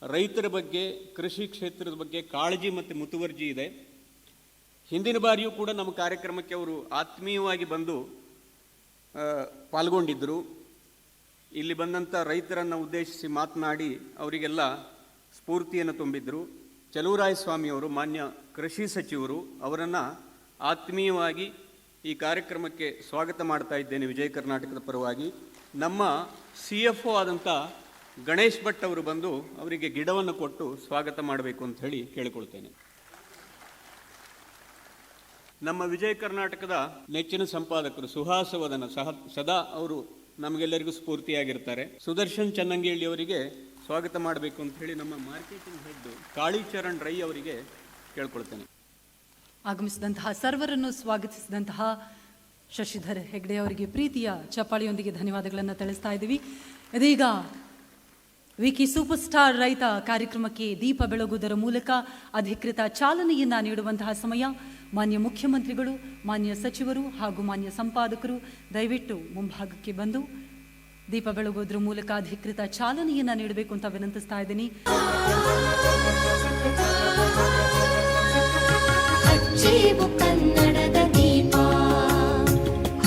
ರೈತರ ಬಗ್ಗೆ, ಕೃಷಿ ಕ್ಷೇತ್ರದ ಬಗ್ಗೆ ಕಾಳಜಿ ಮತ್ತು ಮುತುವರ್ಜಿ ಇದೆ. ಹಿಂದಿನ ಬಾರಿಯೂ ಕೂಡ ನಮ್ಮ ಕಾರ್ಯಕ್ರಮಕ್ಕೆ ಅವರು ಆತ್ಮೀಯವಾಗಿ ಬಂದು ಪಾಲ್ಗೊಂಡಿದ್ದರು. ಇಲ್ಲಿ ಬಂದಂಥ ರೈತರನ್ನು ಉದ್ದೇಶಿಸಿ ಮಾತನಾಡಿ ಅವರಿಗೆಲ್ಲ ಸ್ಫೂರ್ತಿಯನ್ನು ತುಂಬಿದ್ರು. ಚಲುವರಾಯ ಸ್ವಾಮಿಯವರು, ಮಾನ್ಯ ಕೃಷಿ ಸಚಿವರು, ಅವರನ್ನು ಆತ್ಮೀಯವಾಗಿ ಈ ಕಾರ್ಯಕ್ರಮಕ್ಕೆ ಸ್ವಾಗತ ಮಾಡ್ತಾ ಇದ್ದೇನೆ ವಿಜಯ ಕರ್ನಾಟಕದ ಪರವಾಗಿ. ನಮ್ಮ CFO ಆದಂಥ ಗಣೇಶ್ ಭಟ್ ಅವರು ಬಂದು ಅವರಿಗೆ ಗಿಡವನ್ನು ಕೊಟ್ಟು ಸ್ವಾಗತ ಮಾಡಬೇಕು ಅಂತ ಹೇಳಿ ಕೇಳಿಕೊಳ್ತೇನೆ. ನಮ್ಮ ವಿಜಯ ಕರ್ನಾಟಕದ ನೆಚ್ಚಿನ ಸಂಪಾದಕರು ಸುಹಾಸವದನ ಸದಾ ಅವರು ನಮಗೆಲ್ಲರಿಗೂ ಸ್ಫೂರ್ತಿಯಾಗಿರ್ತಾರೆ. ಸುದರ್ಶನ್ ಚನ್ನಂಗೇಳಿ ಅವರಿಗೆ ಸ್ವಾಗತ ಮಾಡಬೇಕು ಅಂತ ಹೇಳಿ ನಮ್ಮ ಮಾರ್ಕೆಟಿಂಗ್ ಹೆಡ್ ಕಾಳಿಚರಣ್ ರೈ ಅವರಿಗೆ ಕೇಳ್ಕೊಳ್ತೇನೆ. ಆಗಮಿಸಿದಂತಹ ಸರ್ವರನ್ನು ಸ್ವಾಗತಿಸಿದಂತಹ ಶಶಿಧರ್ ಹೆಗ್ಡೆ ಅವರಿಗೆ ಪ್ರೀತಿಯ ಚಪ್ಪಾಳಿಯೊಂದಿಗೆ ಧನ್ಯವಾದಗಳನ್ನು ತಿಳಿಸ್ತಾ ಇದ್ದೀವಿ. ಇದೀಗ ವಿಕಿ ಸೂಪರ್ ಸ್ಟಾರ್ ರೈತ ಕಾರ್ಯಕ್ರಮಕ್ಕೆ ದೀಪ ಬೆಳಗುವುದರ ಮೂಲಕ ಅಧಿಕೃತ ಚಾಲನೆಯನ್ನ ನೀಡುವಂತಹ ಸಮಯ. ಮಾನ್ಯ ಮುಖ್ಯಮಂತ್ರಿಗಳು, ಮಾನ್ಯ ಸಚಿವರು ಹಾಗೂ ಮಾನ್ಯ ಸಂಪಾದಕರು ದಯವಿಟ್ಟು ಮುಂಭಾಗಕ್ಕೆ ಬಂದು ದೀಪ ಬೆಳಗುವುದರ ಮೂಲಕ ಅಧಿಕೃತ ಚಾಲನೆಯನ್ನ ನೀಡಬೇಕು ಅಂತ ವಿನಂತಿಸ್ತಾ ಇದ್ದೀನಿ. ಹಚ್ಚೇವು ಕನ್ನಡದ ದೀಪ,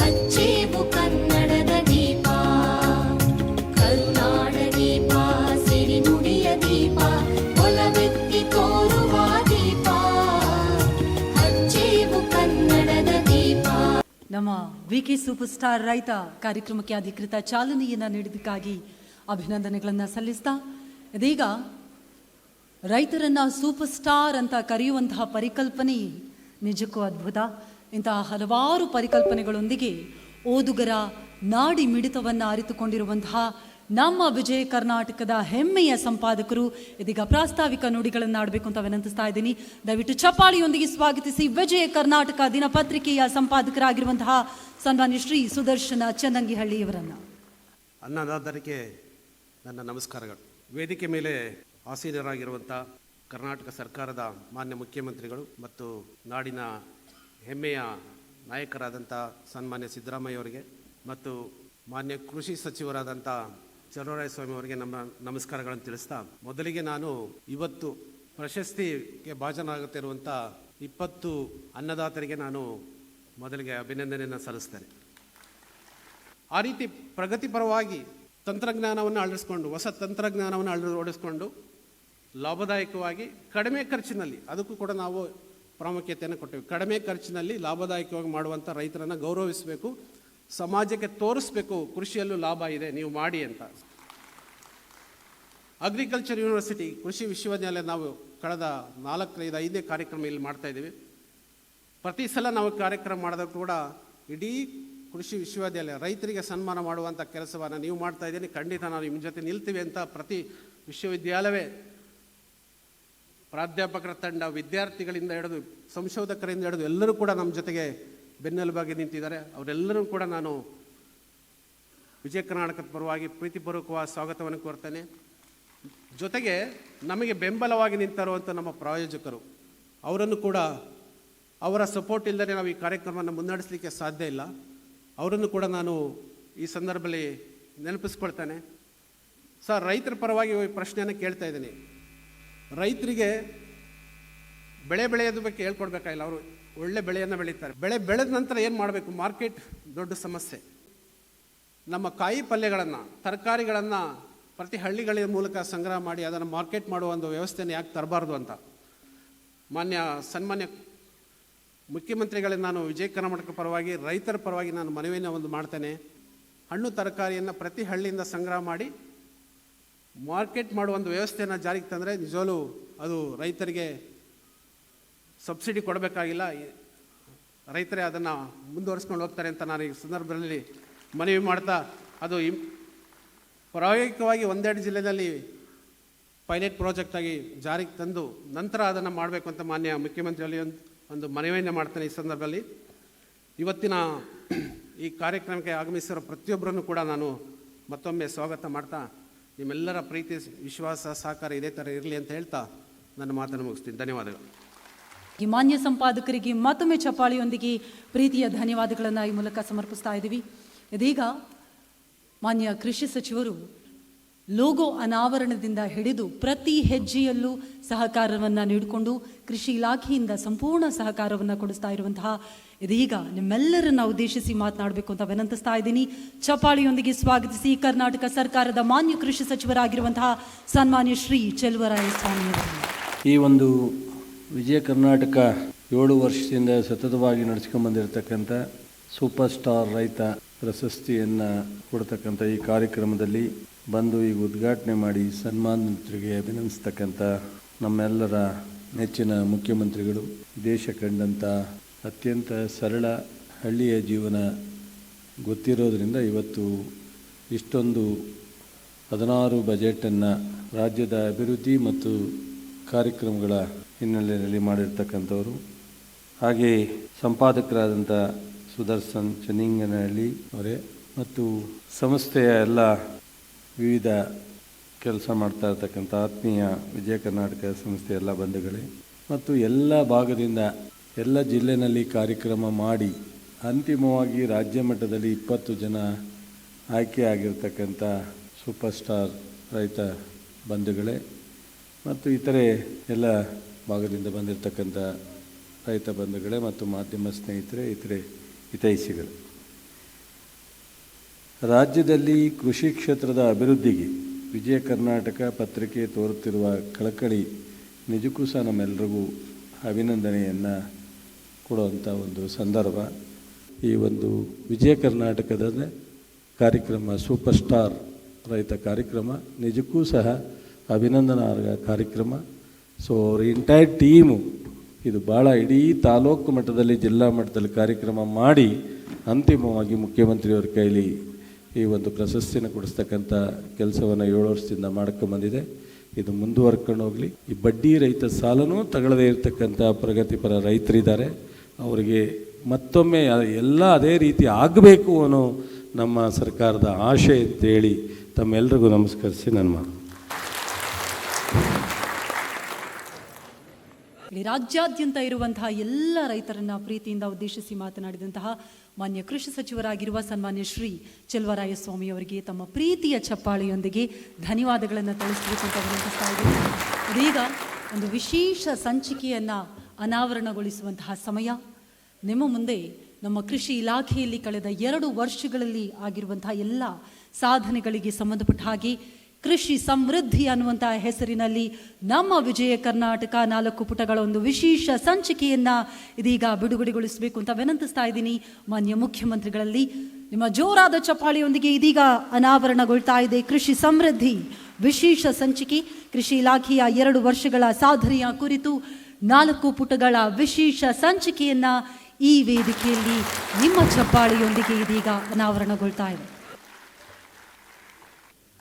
ಹಚ್ಚೇವು ಕನ್ನಡದ ದೀಪ, ಕರುನಾಡ ದೀಪ, ಸಿರಿನುಡಿಯ ದೀಪ, ಒಲವೆತ್ತಿ ತೋರುವ ದೀಪ, ಹಚ್ಚೇವು ಕನ್ನಡದ ದೀಪ. ನಮ್ಮ ವಿಕಿ ಸೂಪರ್ ಸ್ಟಾರ್ ರೈತ ಕಾರ್ಯಕ್ರಮಕ್ಕೆ ಅಧಿಕೃತ ಚಾಲನೆಯನ್ನ ನೀಡಿದ್ದಕ್ಕಾಗಿ ಅಭಿನಂದನೆಗಳನ್ನು ಸಲ್ಲಿಸ್ತಾ ಇದೀಗ ರೈತರನ್ನ ಸೂಪರ್ ಸ್ಟಾರ್ ಅಂತ ಕರೆಯುವಂತಹ ಪರಿಕಲ್ಪನೆ ನಿಜಕ್ಕೂ ಅದ್ಭುತ. ಇಂತಹ ಹಲವಾರು ಪರಿಕಲ್ಪನೆಗಳೊಂದಿಗೆ ಓದುಗರ ನಾಡಿ ಮಿಡಿತವನ್ನು ಅರಿತುಕೊಂಡಿರುವಂತಹ ನಮ್ಮ ವಿಜಯ ಕರ್ನಾಟಕದ ಹೆಮ್ಮೆಯ ಸಂಪಾದಕರು ಇದೀಗ ಪ್ರಾಸ್ತಾವಿಕ ನುಡಿಗಳನ್ನು ಆಡಬೇಕು ಅಂತ ವಿನಂತಿಸ್ತಾ ಇದ್ದೀನಿ. ದಯವಿಟ್ಟು ಚಪ್ಪಾಳಿಯೊಂದಿಗೆ ಸ್ವಾಗತಿಸಿ ವಿಜಯ ಕರ್ನಾಟಕ ದಿನಪತ್ರಿಕೆಯ ಸಂಪಾದಕರಾಗಿರುವಂತಹ ಸನ್ಮಾನ್ಯ ಶ್ರೀ ಸುದರ್ಶನ ಚನ್ನಂಗಿಹಳ್ಳಿಯವರನ್ನು. ಅನ್ನದಾತರಿಗೆ ನನ್ನ ನಮಸ್ಕಾರಗಳು. ವೇದಿಕೆ ಮೇಲೆ ಆಸೀನರಾಗಿರುವಂಥ ಕರ್ನಾಟಕ ಸರ್ಕಾರದ ಮಾನ್ಯ ಮುಖ್ಯಮಂತ್ರಿಗಳು ಮತ್ತು ನಾಡಿನ ಹೆಮ್ಮೆಯ ನಾಯಕರಾದಂಥ ಸನ್ಮಾನ್ಯ ಸಿದ್ದರಾಮಯ್ಯ ಅವರಿಗೆ ಮತ್ತು ಮಾನ್ಯ ಕೃಷಿ ಸಚಿವರಾದಂಥ ಚಲುವರಾಯ ಸ್ವಾಮಿ ಅವರಿಗೆ ನಮ್ಮ ನಮಸ್ಕಾರಗಳನ್ನು ತಿಳಿಸ್ತಾ, ಮೊದಲಿಗೆ ನಾನು ಇವತ್ತು ಪ್ರಶಸ್ತಿಗೆ ಭಾಜನರಾಗುತ್ತಿರುವಂಥ 20 ಅನ್ನದಾತರಿಗೆ ನಾನು ಮೊದಲಿಗೆ ಅಭಿನಂದನೆಯನ್ನು ಸಲ್ಲಿಸ್ತೇನೆ. ಆ ರೀತಿ ಪ್ರಗತಿಪರವಾಗಿ ತಂತ್ರಜ್ಞಾನವನ್ನು ಅಳವಡಿಸ್ಕೊಂಡು, ಹೊಸ ತಂತ್ರಜ್ಞಾನವನ್ನು ಅಳವಡಿಸ್ಕೊಂಡು ಲಾಭದಾಯಕವಾಗಿ ಕಡಿಮೆ ಖರ್ಚಿನಲ್ಲಿ, ಅದಕ್ಕೂ ಕೂಡ ನಾವು ಪ್ರಾಮುಖ್ಯತೆಯನ್ನು ಕೊಟ್ಟೇವೆ. ಕಡಿಮೆ ಖರ್ಚಿನಲ್ಲಿ ಲಾಭದಾಯಕವಾಗಿ ಮಾಡುವಂಥ ರೈತರನ್ನು ಗೌರವಿಸಬೇಕು, ಸಮಾಜಕ್ಕೆ ತೋರಿಸ್ಬೇಕು ಕೃಷಿಯಲ್ಲೂ ಲಾಭ ಇದೆ, ನೀವು ಮಾಡಿ ಅಂತ. ಅಗ್ರಿಕಲ್ಚರ್ ಯೂನಿವರ್ಸಿಟಿ ಕೃಷಿ ವಿಶ್ವವಿದ್ಯಾಲಯ ನಾವು ಕಳೆದ 4-5 ಕಾರ್ಯಕ್ರಮ ಇಲ್ಲಿ ಮಾಡ್ತಾ ಇದ್ದೀವಿ. ಪ್ರತಿ ಸಲ ನಾವು ಕಾರ್ಯಕ್ರಮ ಮಾಡಿದಾಗ ಕೂಡ ಇಡೀ ಕೃಷಿ ವಿಶ್ವವಿದ್ಯಾಲಯ ರೈತರಿಗೆ ಸನ್ಮಾನ ಮಾಡುವಂಥ ಕೆಲಸವನ್ನು ನೀವು ಮಾಡ್ತಾ ಇದ್ದೀನಿ, ಖಂಡಿತ ನಾವು ನಿಮ್ಮ ಜೊತೆ ನಿಲ್ತೀವಿ ಅಂತ ಪ್ರತಿ ವಿಶ್ವವಿದ್ಯಾಲಯವೇ ಪ್ರಾಧ್ಯಾಪಕರ ತಂಡ, ವಿದ್ಯಾರ್ಥಿಗಳಿಂದ ಹಿಡಿದು ಸಂಶೋಧಕರಿಂದ ಹಿಡಿದು ಎಲ್ಲರೂ ಕೂಡ ನಮ್ಮ ಜೊತೆಗೆ ಬೆನ್ನೆಲುಬಾಗಿ ನಿಂತಿದ್ದಾರೆ. ಅವರೆಲ್ಲರೂ ಕೂಡ ನಾನು ವಿಜಯ ಕರ್ನಾಟಕದ ಪರವಾಗಿ ಪ್ರೀತಿಪೂರ್ವಕವಾದ ಸ್ವಾಗತವನ್ನು ಕೋರ್ತೇನೆ. ಜೊತೆಗೆ ನಮಗೆ ಬೆಂಬಲವಾಗಿ ನಿಂತಿರುವಂಥ ನಮ್ಮ ಪ್ರಾಯೋಜಕರು, ಅವರನ್ನು ಕೂಡ, ಅವರ ಸಪೋರ್ಟ್ ಇಲ್ಲದೆ ನಾವು ಈ ಕಾರ್ಯಕ್ರಮವನ್ನು ಮುನ್ನಡೆಸಲಿಕ್ಕೆ ಸಾಧ್ಯ ಇಲ್ಲ. ಅವರನ್ನು ಕೂಡ ನಾನು ಈ ಸಂದರ್ಭದಲ್ಲಿ ನೆನಪಿಸ್ಕೊಳ್ತೇನೆ. ಸರ್, ರೈತರ ಪರವಾಗಿ ಪ್ರಶ್ನೆಯನ್ನು ಕೇಳ್ತಾ ಇದ್ದೀನಿ. ರೈತರಿಗೆ ಬೆಳೆ ಬೆಳೆಯೋದ್ರ ಬಗ್ಗೆ ಹೇಳ್ಕೊಡ್ಬೇಕಾಗಿಲ್ಲ, ಅವರು ಒಳ್ಳೆ ಬೆಳೆಯನ್ನು ಬೆಳೀತಾರೆ. ಬೆಳೆ ಬೆಳೆದ ನಂತರ ಏನು ಮಾಡಬೇಕು? ಮಾರ್ಕೆಟ್ ದೊಡ್ಡ ಸಮಸ್ಯೆ. ನಮ್ಮ ಕಾಯಿ ಪಲ್ಯಗಳನ್ನು, ತರಕಾರಿಗಳನ್ನು ಪ್ರತಿ ಹಳ್ಳಿಗಳ ಮೂಲಕ ಸಂಗ್ರಹ ಮಾಡಿ ಅದನ್ನು ಮಾರ್ಕೆಟ್ ಮಾಡುವ ಒಂದು ವ್ಯವಸ್ಥೆಯನ್ನು ಯಾಕೆ ತರಬಾರ್ದು ಅಂತ ಸನ್ಮಾನ್ಯ ಮುಖ್ಯಮಂತ್ರಿಗಳಿಗೆ ನಾನು ವಿಜಯ ಕರ್ನಾಟಕ ಪರವಾಗಿ, ರೈತರ ಪರವಾಗಿ ನಾನು ಮನವಿಯನ್ನು ಒಂದು ಮಾಡ್ತೇನೆ. ಹಣ್ಣು ತರಕಾರಿಯನ್ನು ಪ್ರತಿ ಹಳ್ಳಿಯಿಂದ ಸಂಗ್ರಹ ಮಾಡಿ ಮಾರ್ಕೆಟ್ ಮಾಡುವ ಒಂದು ವ್ಯವಸ್ಥೆಯನ್ನು ಜಾರಿಗೆ ತಂದರೆ ನಿಜವೂ ಅದು ರೈತರಿಗೆ ಸಬ್ಸಿಡಿ ಕೊಡಬೇಕಾಗಿಲ್ಲ, ರೈತರೇ ಅದನ್ನು ಮುಂದುವರಿಸ್ಕೊಂಡು ಹೋಗ್ತಾರೆ ಅಂತ ನಾನು ಈ ಸಂದರ್ಭದಲ್ಲಿ ಮನವಿ ಮಾಡ್ತಾ, ಅದು ಪ್ರಾಯೋಗಿಕವಾಗಿ 1-2 ಜಿಲ್ಲೆಯಲ್ಲಿ ಪೈಲಟ್ ಪ್ರಾಜೆಕ್ಟ್ ಆಗಿ ಜಾರಿಗೆ ತಂದು ನಂತರ ಅದನ್ನು ಮಾಡಬೇಕು ಅಂತ ಮಾನ್ಯ ಮುಖ್ಯಮಂತ್ರಿಯಲ್ಲಿ ಒಂದು ಮನವಿಯನ್ನು ಮಾಡ್ತೇನೆ. ಈ ಸಂದರ್ಭದಲ್ಲಿ ಇವತ್ತಿನ ಈ ಕಾರ್ಯಕ್ರಮಕ್ಕೆ ಆಗಮಿಸಿರೋ ಪ್ರತಿಯೊಬ್ಬರನ್ನು ಕೂಡ ನಾನು ಮತ್ತೊಮ್ಮೆ ಸ್ವಾಗತ ಮಾಡ್ತಾ, ನಿಮ್ಮೆಲ್ಲರ ಪ್ರೀತಿ, ವಿಶ್ವಾಸ, ಸಹಕಾರ ಇದೇ ಥರ ಇರಲಿ ಅಂತ ಹೇಳ್ತಾ ನನ್ನ ಮಾತನ್ನು ಮುಗಿಸ್ತೀನಿ. ಧನ್ಯವಾದಗಳು. ಈ ಮಾನ್ಯ ಸಂಪಾದಕರಿಗೆ ಮತ್ತೊಮ್ಮೆ ಚಪ್ಪಾಳಿಯೊಂದಿಗೆ ಪ್ರೀತಿಯ ಧನ್ಯವಾದಗಳನ್ನು ಈ ಮೂಲಕ ಸಮರ್ಪಿಸ್ತಾ ಇದ್ದೀವಿ. ಇದೀಗ ಮಾನ್ಯ ಕೃಷಿ ಸಚಿವರು ಲೋಗೋ ಅನಾವರಣದಿಂದ ಹಿಡಿದು ಪ್ರತಿ ಹೆಜ್ಜೆಯಲ್ಲೂ ಸಹಕಾರವನ್ನು ನೀಡಿಕೊಂಡು ಕೃಷಿ ಇಲಾಖೆಯಿಂದ ಸಂಪೂರ್ಣ ಸಹಕಾರವನ್ನು ಕೊಡಿಸ್ತಾ ಇರುವಂತಹ ಇದೀಗ ನಿಮ್ಮೆಲ್ಲರನ್ನ ಉದ್ದೇಶಿಸಿ ಮಾತನಾಡಬೇಕು ಅಂತ ವಿನಂತಿಸ್ತಾ ಇದ್ದೀನಿ. ಚಪ್ಪಾಳಿಯೊಂದಿಗೆ ಸ್ವಾಗತಿಸಿ ಕರ್ನಾಟಕ ಸರ್ಕಾರದ ಮಾನ್ಯ ಕೃಷಿ ಸಚಿವರಾಗಿರುವಂತಹ ಸನ್ಮಾನ್ಯ ಶ್ರೀ ಚೆಲುವರಾಯಸ್ವಾಮಿ ಅವರು. ಈ ಒಂದು ವಿಜಯ ಕರ್ನಾಟಕ 7 ವರ್ಷದಿಂದ ಸತತವಾಗಿ ನಡೆಸ್ಕೊಂಡ್ಬಂದಿರತಕ್ಕಂಥ ಸೂಪರ್ ಸ್ಟಾರ್ ರೈತ ಪ್ರಶಸ್ತಿಯನ್ನು ಕೊಡ್ತಕ್ಕಂಥ ಈ ಕಾರ್ಯಕ್ರಮದಲ್ಲಿ ಬಂದು ಈಗ ಉದ್ಘಾಟನೆ ಮಾಡಿ ಸನ್ಮಾನಿತರಿಗೆ ಅಭಿನಂದಿಸ್ತಕ್ಕಂಥ ನಮ್ಮೆಲ್ಲರ ನೆಚ್ಚಿನ ಮುಖ್ಯಮಂತ್ರಿಗಳು, ದೇಶ ಕಂಡಂಥ ಅತ್ಯಂತ ಸರಳ ಹಳ್ಳಿಯ ಜೀವನ ಗೊತ್ತಿರೋದರಿಂದ ಇವತ್ತು ಇಷ್ಟೊಂದು 16 ಬಜೆಟನ್ನು ರಾಜ್ಯದ ಅಭಿವೃದ್ಧಿ ಮತ್ತು ಕಾರ್ಯಕ್ರಮಗಳ ಹಿನ್ನೆಲೆಯಲ್ಲಿ ಮಾಡಿರ್ತಕ್ಕಂಥವರು, ಹಾಗೆ ಸಂಪಾದಕರಾದಂಥ ಸುದರ್ಶನ್ ಚೆನ್ನಿಂಗನಹಳ್ಳಿ ಅವರೇ ಮತ್ತು ಸಂಸ್ಥೆಯ ಎಲ್ಲ ವಿವಿಧ ಕೆಲಸ ಮಾಡ್ತಾ ಇರ್ತಕ್ಕಂಥ ಆತ್ಮೀಯ ವಿಜಯ ಕರ್ನಾಟಕ ಸಂಸ್ಥೆಯ ಎಲ್ಲ ಬಂಧುಗಳೇ ಮತ್ತು ಎಲ್ಲ ಭಾಗದಿಂದ ಎಲ್ಲ ಜಿಲ್ಲೆಯಲ್ಲಿ ಕಾರ್ಯಕ್ರಮ ಮಾಡಿ ಅಂತಿಮವಾಗಿ ರಾಜ್ಯ ಮಟ್ಟದಲ್ಲಿ 20 ಜನ ಆಯ್ಕೆ ಆಗಿರ್ತಕ್ಕಂಥ ಸೂಪರ್ ಸ್ಟಾರ್ ರೈತ ಬಂಧುಗಳೇ ಮತ್ತು ಇತರೆ ಎಲ್ಲ ಭಾಗದಿಂದ ಬಂದಿರತಕ್ಕಂಥ ರೈತ ಬಂಧುಗಳೇ ಮತ್ತು ಮಾಧ್ಯಮ ಸ್ನೇಹಿತರೆ, ಇತರೆ ಹಿತೈಷಿಗಳು, ರಾಜ್ಯದಲ್ಲಿ ಕೃಷಿ ಕ್ಷೇತ್ರದ ಅಭಿವೃದ್ಧಿಗೆ ವಿಜಯ ಕರ್ನಾಟಕ ಪತ್ರಿಕೆ ತೋರುತ್ತಿರುವ ಕಳಕಳಿ ನಿಜಕ್ಕೂ ಸಹ ನಮ್ಮೆಲ್ಲರಿಗೂ ಅಭಿನಂದನೆಯನ್ನು ಕೊಡುವಂಥ ಒಂದು ಸಂದರ್ಭ. ಈ ಒಂದು ವಿಜಯ ಕರ್ನಾಟಕದ ಕಾರ್ಯಕ್ರಮ ಸೂಪರ್ ಸ್ಟಾರ್ ರೈತ ಕಾರ್ಯಕ್ರಮ ನಿಜಕ್ಕೂ ಸಹ ಅಭಿನಂದನಾರ್ಹ ಕಾರ್ಯಕ್ರಮ. ಸೊ ಅವ್ರ ಎಂಟೈರ್ ಟೀಮು ಇದು ಭಾಳ ಇಡೀ ತಾಲೂಕು ಮಟ್ಟದಲ್ಲಿ ಜಿಲ್ಲಾ ಮಟ್ಟದಲ್ಲಿ ಕಾರ್ಯಕ್ರಮ ಮಾಡಿ ಅಂತಿಮವಾಗಿ ಮುಖ್ಯಮಂತ್ರಿಯವರ ಕೈಲಿ ಈ ಒಂದು ಪ್ರಶಸ್ತಿಯನ್ನು ಕೊಡಿಸ್ತಕ್ಕಂಥ ಕೆಲಸವನ್ನು 7 ವರ್ಷದಿಂದ ಮಾಡ್ಕೊಂಬಂದಿದೆ. ಇದು ಮುಂದುವರ್ಕೊಂಡು ಹೋಗಲಿ. ಈ ಬಡ್ಡಿ ರಹಿತ ಸಾಲನೂ ತಗೊಳ್ಳದೇ ಇರತಕ್ಕಂಥ ಪ್ರಗತಿಪರ ರೈತರಿದ್ದಾರೆ, ಅವರಿಗೆ ಮತ್ತೊಮ್ಮೆ ಎಲ್ಲ ಅದೇ ರೀತಿ ಆಗಬೇಕು ಅನ್ನೋ ನಮ್ಮ ಸರ್ಕಾರದ ಆಶೆ ಅಂತೇಳಿ ತಮ್ಮೆಲ್ಲರಿಗೂ ನಮಸ್ಕರಿಸಿ ನನ್ನ ಮಾತು. ರಾಜ್ಯಾದ್ಯಂತ ಇರುವಂತಹ ಎಲ್ಲ ರೈತರನ್ನ ಪ್ರೀತಿಯಿಂದ ಉದ್ದೇಶಿಸಿ ಮಾತನಾಡಿದಂತಹ ಮಾನ್ಯ ಕೃಷಿ ಸಚಿವರಾಗಿರುವ ಸನ್ಮಾನ್ಯ ಶ್ರೀ ಚೆಲುವರಾಯಸ್ವಾಮಿ ಅವರಿಗೆ ತಮ್ಮ ಪ್ರೀತಿಯ ಚಪ್ಪಾಳೆಯೊಂದಿಗೆ ಧನ್ಯವಾದಗಳನ್ನು ತಿಳಿಸಬೇಕು ಅಂತ ವಿನಂತಿಸ್ತಾ ಇದ್ದೀನಿ. ಇದೀಗ ಒಂದು ವಿಶೇಷ ಸಂಚಿಕೆಯನ್ನು ಅನಾವರಣಗೊಳಿಸುವಂತಹ ಸಮಯ. ನಿಮ್ಮ ಮುಂದೆ ನಮ್ಮ ಕೃಷಿ ಇಲಾಖೆಯಲ್ಲಿ ಕಳೆದ 2 ವರ್ಷಗಳಲ್ಲಿ ಆಗಿರುವಂತಹ ಎಲ್ಲ ಸಾಧನೆಗಳಿಗೆ ಸಂಬಂಧಪಟ್ಟ ಹಾಗೆ ಕೃಷಿ ಸಮೃದ್ಧಿ ಅನ್ನುವಂತಹ ಹೆಸರಿನಲ್ಲಿ ನಮ್ಮ ವಿಜಯ ಕರ್ನಾಟಕ 4 ಪುಟಗಳ ಒಂದು ವಿಶೇಷ ಸಂಚಿಕೆಯನ್ನು ಇದೀಗ ಬಿಡುಗಡೆಗೊಳಿಸಬೇಕು ಅಂತ ವಿನಂತಿಸ್ತಾ ಇದ್ದೀನಿ. ಮಾನ್ಯ ಮುಖ್ಯಮಂತ್ರಿಗಳಲ್ಲಿ ನಿಮ್ಮ ಜೋರಾದ ಚಪ್ಪಾಳೆಯೊಂದಿಗೆ ಇದೀಗ ಅನಾವರಣಗೊಳ್ತಾ ಇದೆ ಕೃಷಿ ಸಮೃದ್ಧಿ ವಿಶೇಷ ಸಂಚಿಕೆ. ಕೃಷಿ ಇಲಾಖೆಯ 2 ವರ್ಷಗಳ ಸಾಧನೆಯ ಕುರಿತು 4 ಪುಟಗಳ ವಿಶೇಷ ಸಂಚಿಕೆಯನ್ನು ಈ ವೇದಿಕೆಯಲ್ಲಿ ನಿಮ್ಮ ಚಪ್ಪಾಳೆಯೊಂದಿಗೆ ಇದೀಗ ಅನಾವರಣಗೊಳ್ತಾ ಇದೆ.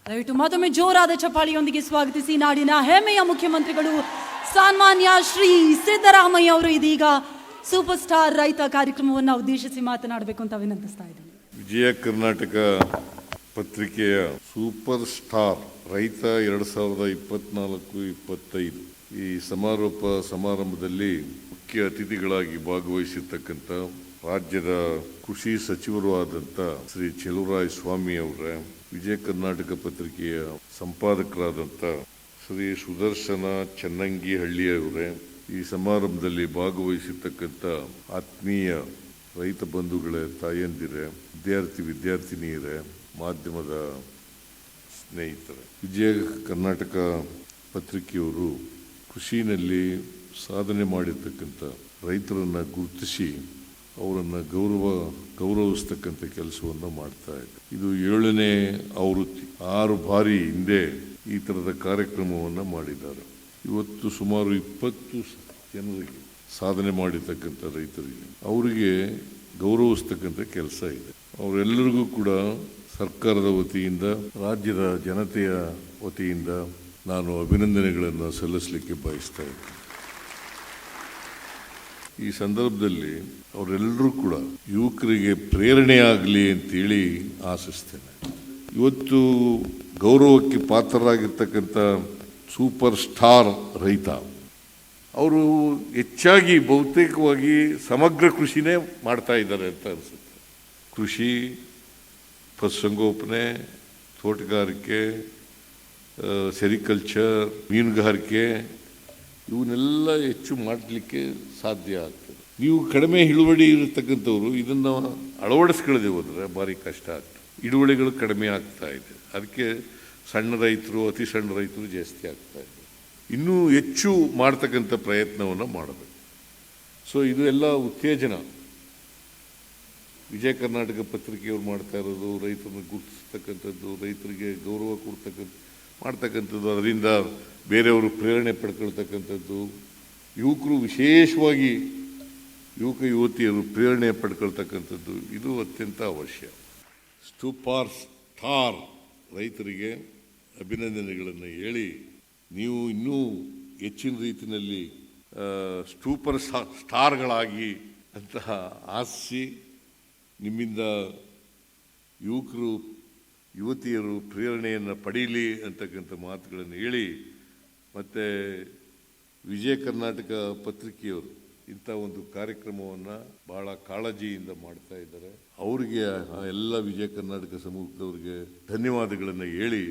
ದಯವಿಟ್ಟು ಮತ್ತೊಮ್ಮೆ ಜೋರಾದ ಚಪ್ಪಾಳಿಯೊಂದಿಗೆ ಸ್ವಾಗತಿಸಿ ನಾಡಿನ ಹೆಮ್ಮೆಯ ಮುಖ್ಯಮಂತ್ರಿಗಳು ಸನ್ಮಾನ್ಯ ಶ್ರೀ ಸಿದ್ದರಾಮಯ್ಯ ಅವರು ಇದೀಗ ಸೂಪರ್ ಸ್ಟಾರ್ ರೈತ ಕಾರ್ಯಕ್ರಮವನ್ನು ಉದ್ದೇಶಿಸಿ ಮಾತನಾಡಬೇಕು ಅಂತ ವಿನಂತಿಸ್ತಾ ಇದ್ದೀನಿ. ವಿಜಯ ಕರ್ನಾಟಕ ಪತ್ರಿಕೆಯ ಸೂಪರ್ ಸ್ಟಾರ್ ರೈತ 2024-25 ಈ ಸಮಾರೋಪ ಸಮಾರಂಭದಲ್ಲಿ ಮುಖ್ಯ ಅತಿಥಿಗಳಾಗಿ ಭಾಗವಹಿಸಿರ್ತಕ್ಕಂಥ ರಾಜ್ಯದ ಕೃಷಿ ಸಚಿವರು ಆದಂಥ ಶ್ರೀ ಚೆಲುವರಾಯಸ್ವಾಮಿ ಅವರ, ವಿಜಯ ಕರ್ನಾಟಕ ಪತ್ರಿಕೆಯ ಸಂಪಾದಕರಾದಂಥ ಶ್ರೀ ಸುದರ್ಶನ ಚೆನ್ನಂಗಿಹಳ್ಳಿಯವರೇ, ಈ ಸಮಾರಂಭದಲ್ಲಿ ಭಾಗವಹಿಸಿರ್ತಕ್ಕಂಥ ಆತ್ಮೀಯ ರೈತ ಬಂಧುಗಳೇ, ತಾಯಂದಿರೇ, ವಿದ್ಯಾರ್ಥಿನಿಯರೇ, ಮಾಧ್ಯಮದ ಸ್ನೇಹಿತರೆ, ವಿಜಯ ಕರ್ನಾಟಕ ಪತ್ರಿಕೆಯವರು ಕೃಷಿನಲ್ಲಿ ಸಾಧನೆ ಮಾಡಿರ್ತಕ್ಕಂಥ ರೈತರನ್ನು ಗುರುತಿಸಿ ಅವರನ್ನು ಗೌರವಿಸ್ತಕ್ಕಂಥ ಕೆಲಸವನ್ನು ಮಾಡ್ತಾ ಇದೆ. ಇದು 7ನೇ ಆವೃತ್ತಿ. 6 ಬಾರಿ ಹಿಂದೆ ಈ ಥರದ ಕಾರ್ಯಕ್ರಮವನ್ನು ಮಾಡಿದ್ದಾರೆ. ಇವತ್ತು ಸುಮಾರು 20 ಜನರಿಗೆ, ಸಾಧನೆ ಮಾಡಿರ್ತಕ್ಕಂಥ ರೈತರಿಗೆ, ಅವರಿಗೆ ಗೌರವಿಸ್ತಕ್ಕಂಥ ಕೆಲಸ ಇದೆ. ಅವರೆಲ್ಲರಿಗೂ ಕೂಡ ಸರ್ಕಾರದ ವತಿಯಿಂದ, ರಾಜ್ಯದ ಜನತೆಯ ವತಿಯಿಂದ ನಾನು ಅಭಿನಂದನೆಗಳನ್ನು ಸಲ್ಲಿಸಲಿಕ್ಕೆ ಬಯಸ್ತಾ ಇದ್ದೀನಿ. ಈ ಸಂದರ್ಭದಲ್ಲಿ ಅವರೆಲ್ಲರೂ ಕೂಡ ಯುವಕರಿಗೆ ಪ್ರೇರಣೆಯಾಗಲಿ ಅಂತೇಳಿ ಆಶಿಸ್ತೇನೆ. ಇವತ್ತು ಗೌರವಕ್ಕೆ ಪಾತ್ರರಾಗಿರ್ತಕ್ಕಂಥ ಸೂಪರ್ ಸ್ಟಾರ್ ರೈತ ಅವರು ಹೆಚ್ಚಾಗಿ ಬಹುತೇಕವಾಗಿ ಸಮಗ್ರ ಕೃಷಿನೇ ಮಾಡ್ತಾ ಇದ್ದಾರೆ ಅಂತ ಅನಿಸುತ್ತೆ. ಕೃಷಿ, ಪಶುಸಂಗೋಪನೆ, ತೋಟಗಾರಿಕೆ, ಸೆರಿಕಲ್ಚರ್, ಮೀನುಗಾರಿಕೆ ಇವನ್ನೆಲ್ಲ ಹೆಚ್ಚು ಮಾಡಲಿಕ್ಕೆ ಸಾಧ್ಯ ಆಗ್ತದೆ. ನೀವು ಕಡಿಮೆ ಇಳುವರಿ ಇರತಕ್ಕಂಥವ್ರು ಇದನ್ನು ಅಳವಡಿಸ್ಕೊಳ್ಳದೆ ಹೋದರೆ ಭಾರಿ ಕಷ್ಟ ಆಗ್ತದೆ. ಇಳುವರಿಗಳು ಕಡಿಮೆ ಆಗ್ತಾ ಇದೆ. ಅದಕ್ಕೆ ಸಣ್ಣ ರೈತರು, ಅತಿ ಸಣ್ಣ ರೈತರು ಜಾಸ್ತಿ ಆಗ್ತಾ ಇದೆ. ಇನ್ನೂ ಹೆಚ್ಚು ಮಾಡ್ತಕ್ಕಂಥ ಪ್ರಯತ್ನವನ್ನು ಮಾಡಬೇಕು. ಸೊ ಇದು ಎಲ್ಲ ಉತ್ತೇಜನ ವಿಜಯ ಕರ್ನಾಟಕ ಪತ್ರಿಕೆಯವರು ಮಾಡ್ತಾ ಇರೋದು, ರೈತರನ್ನು ಗುರುತಿಸ್ತಕ್ಕಂಥದ್ದು, ರೈತರಿಗೆ ಗೌರವ ಮಾಡ್ತಕ್ಕಂಥದ್ದು, ಅದರಿಂದ ಬೇರೆಯವರು ಪ್ರೇರಣೆ ಪಡ್ಕೊಳ್ತಕ್ಕಂಥದ್ದು, ಯುವಕರು ವಿಶೇಷವಾಗಿ ಯುವಕ ಯುವತಿಯರು ಪ್ರೇರಣೆ ಪಡ್ಕೊಳ್ತಕ್ಕಂಥದ್ದು ಇದು ಅತ್ಯಂತ ಅವಶ್ಯ. ಸೂಪರ್ ಸ್ಟಾರ್ ರೈತರಿಗೆ ಅಭಿನಂದನೆಗಳನ್ನು ಹೇಳಿ ನೀವು ಇನ್ನೂ ಹೆಚ್ಚಿನ ರೀತಿಯಲ್ಲಿ ಸೂಪರ್ ಸ್ಟಾರ್ಗಳಾಗಿ ಅಂತಹ ಆಶಿಸಿ ನಿಮ್ಮಿಂದ ಯುವಕರು ಯುವತಿಯರು ಪ್ರೇರಣೆಯನ್ನು ಪಡೀಲಿ ಅಂತಕ್ಕಂಥ ಮಾತುಗಳನ್ನು ಹೇಳಿ, ಮತ್ತು ವಿಜಯ ಕರ್ನಾಟಕ ಪತ್ರಿಕೆಯವರು ಇಂಥ ಒಂದು ಕಾರ್ಯಕ್ರಮವನ್ನು ಬಹಳ ಕಾಳಜಿಯಿಂದ ಮಾಡ್ತಾ ಇದ್ದಾರೆ. ಅವರಿಗೆ ಎಲ್ಲ ವಿಜಯ ಕರ್ನಾಟಕ ಸಮೂಹದವರಿಗೆ ಧನ್ಯವಾದಗಳನ್ನು ಹೇಳಿ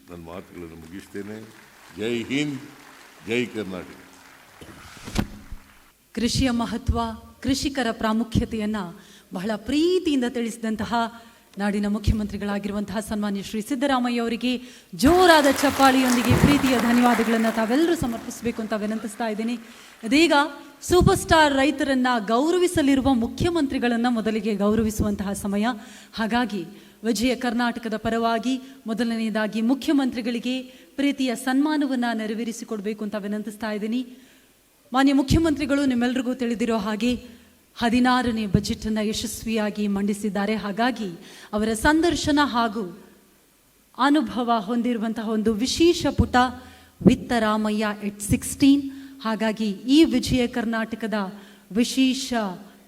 ನನ್ನ ಮಾತುಗಳನ್ನು ಮುಗಿಸ್ತೇನೆ. ಜೈ ಹಿಂದ್, ಜೈ ಕರ್ನಾಟಕ. ಕೃಷಿಯ ಮಹತ್ವ, ಕೃಷಿಕರ ಪ್ರಾಮುಖ್ಯತೆಯನ್ನು ಬಹಳ ಪ್ರೀತಿಯಿಂದ ತಿಳಿಸಿದಂತಹ ನಾಡಿನ ಮುಖ್ಯಮಂತ್ರಿಗಳಾಗಿರುವಂತಹ ಸನ್ಮಾನ್ಯ ಶ್ರೀ ಸಿದ್ದರಾಮಯ್ಯ ಅವರಿಗೆ ಜೋರಾದ ಚಪ್ಪಾಳಿಯೊಂದಿಗೆ ಪ್ರೀತಿಯ ಧನ್ಯವಾದಗಳನ್ನು ತಾವೆಲ್ಲರೂ ಸಮರ್ಪಿಸಬೇಕು ಅಂತ ವಿನಂತಿಸ್ತಾ ಇದ್ದೀನಿ. ಇದೀಗ ಸೂಪರ್ ಸ್ಟಾರ್ ರೈತರನ್ನ ಗೌರವಿಸಲಿರುವ ಮುಖ್ಯಮಂತ್ರಿಗಳನ್ನು ಮೊದಲಿಗೆ ಗೌರವಿಸುವಂತಹ ಸಮಯ. ಹಾಗಾಗಿ ವಿಜಯ ಕರ್ನಾಟಕದ ಪರವಾಗಿ ಮೊದಲನೆಯದಾಗಿ ಮುಖ್ಯಮಂತ್ರಿಗಳಿಗೆ ಪ್ರೀತಿಯ ಸನ್ಮಾನವನ್ನು ನೆರವೇರಿಸಿಕೊಡ್ಬೇಕು ಅಂತ ವಿನಂತಿಸ್ತಾ ಇದ್ದೀನಿ. ಮಾನ್ಯ ಮುಖ್ಯಮಂತ್ರಿಗಳು ನಿಮ್ಮೆಲ್ಲರಿಗೂ ತಿಳಿದಿರೋ ಹಾಗೆ 16ನೇ ಬಜೆಟನ್ನು ಯಶಸ್ವಿಯಾಗಿ ಮಂಡಿಸಿದ್ದಾರೆ. ಹಾಗಾಗಿ ಅವರ ಸಂದರ್ಶನ ಹಾಗೂ ಅನುಭವ ಹೊಂದಿರುವಂತಹ ಒಂದು ವಿಶೇಷ ಪುಟ ವಿತ್ತ ರಾಮಯ್ಯ ಎಟ್ 16. ಹಾಗಾಗಿ ಈ ವಿಜಯ ಕರ್ನಾಟಕದ ವಿಶೇಷ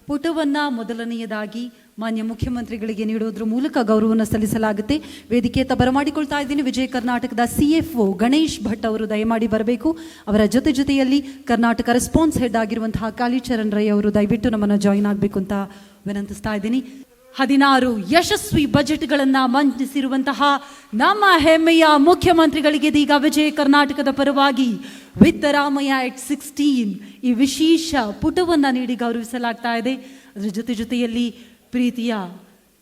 ಪುಟವನ್ನು ಮೊದಲನೆಯದಾಗಿ ಮಾನ್ಯ ಮುಖ್ಯಮಂತ್ರಿಗಳಿಗೆ ನೀಡೋದ್ರ ಮೂಲಕ ಗೌರವವನ್ನು ಸಲ್ಲಿಸಲಾಗುತ್ತೆ. ವೇದಿಕೆಯತ್ತ ಬರಮಾಡಿಕೊಳ್ತಾ ಇದ್ದೀನಿ ವಿಜಯ ಕರ್ನಾಟಕದ CFO ಗಣೇಶ್ ಭಟ್ ಅವರು ದಯಮಾಡಿ ಬರಬೇಕು. ಅವರ ಜೊತೆಯಲ್ಲಿ ಕರ್ನಾಟಕ ರೆಸ್ಪಾನ್ಸ್ ಹೆಡ್ ಆಗಿರುವಂತಹ ಕಾಳಿಚರಣ್ ರೈ ಅವರು ದಯವಿಟ್ಟು ನಮ್ಮನ್ನು ಜಾಯಿನ್ ಆಗಬೇಕು ಅಂತ ವಿನಂತಿಸ್ತಾ ಇದ್ದೀನಿ. 16 ಯಶಸ್ವಿ ಬಜೆಟ್ಗಳನ್ನು ಮಂಡಿಸಿರುವಂತಹ ನಮ್ಮ ಹೆಮ್ಮೆಯ ಮುಖ್ಯಮಂತ್ರಿಗಳಿಗೆ ಇದೀಗ ವಿಜಯ ಕರ್ನಾಟಕದ ಪರವಾಗಿ ವಿತ್ತ ರಾಮಯ್ಯ ಎಟ್ 16 ಈ ವಿಶೇಷ ಪುಟವನ್ನು ನೀಡಿ ಗೌರವಿಸಲಾಗ್ತಾ ಇದೆ. ಅದರ ಜೊತೆಯಲ್ಲಿ ಪ್ರೀತಿಯ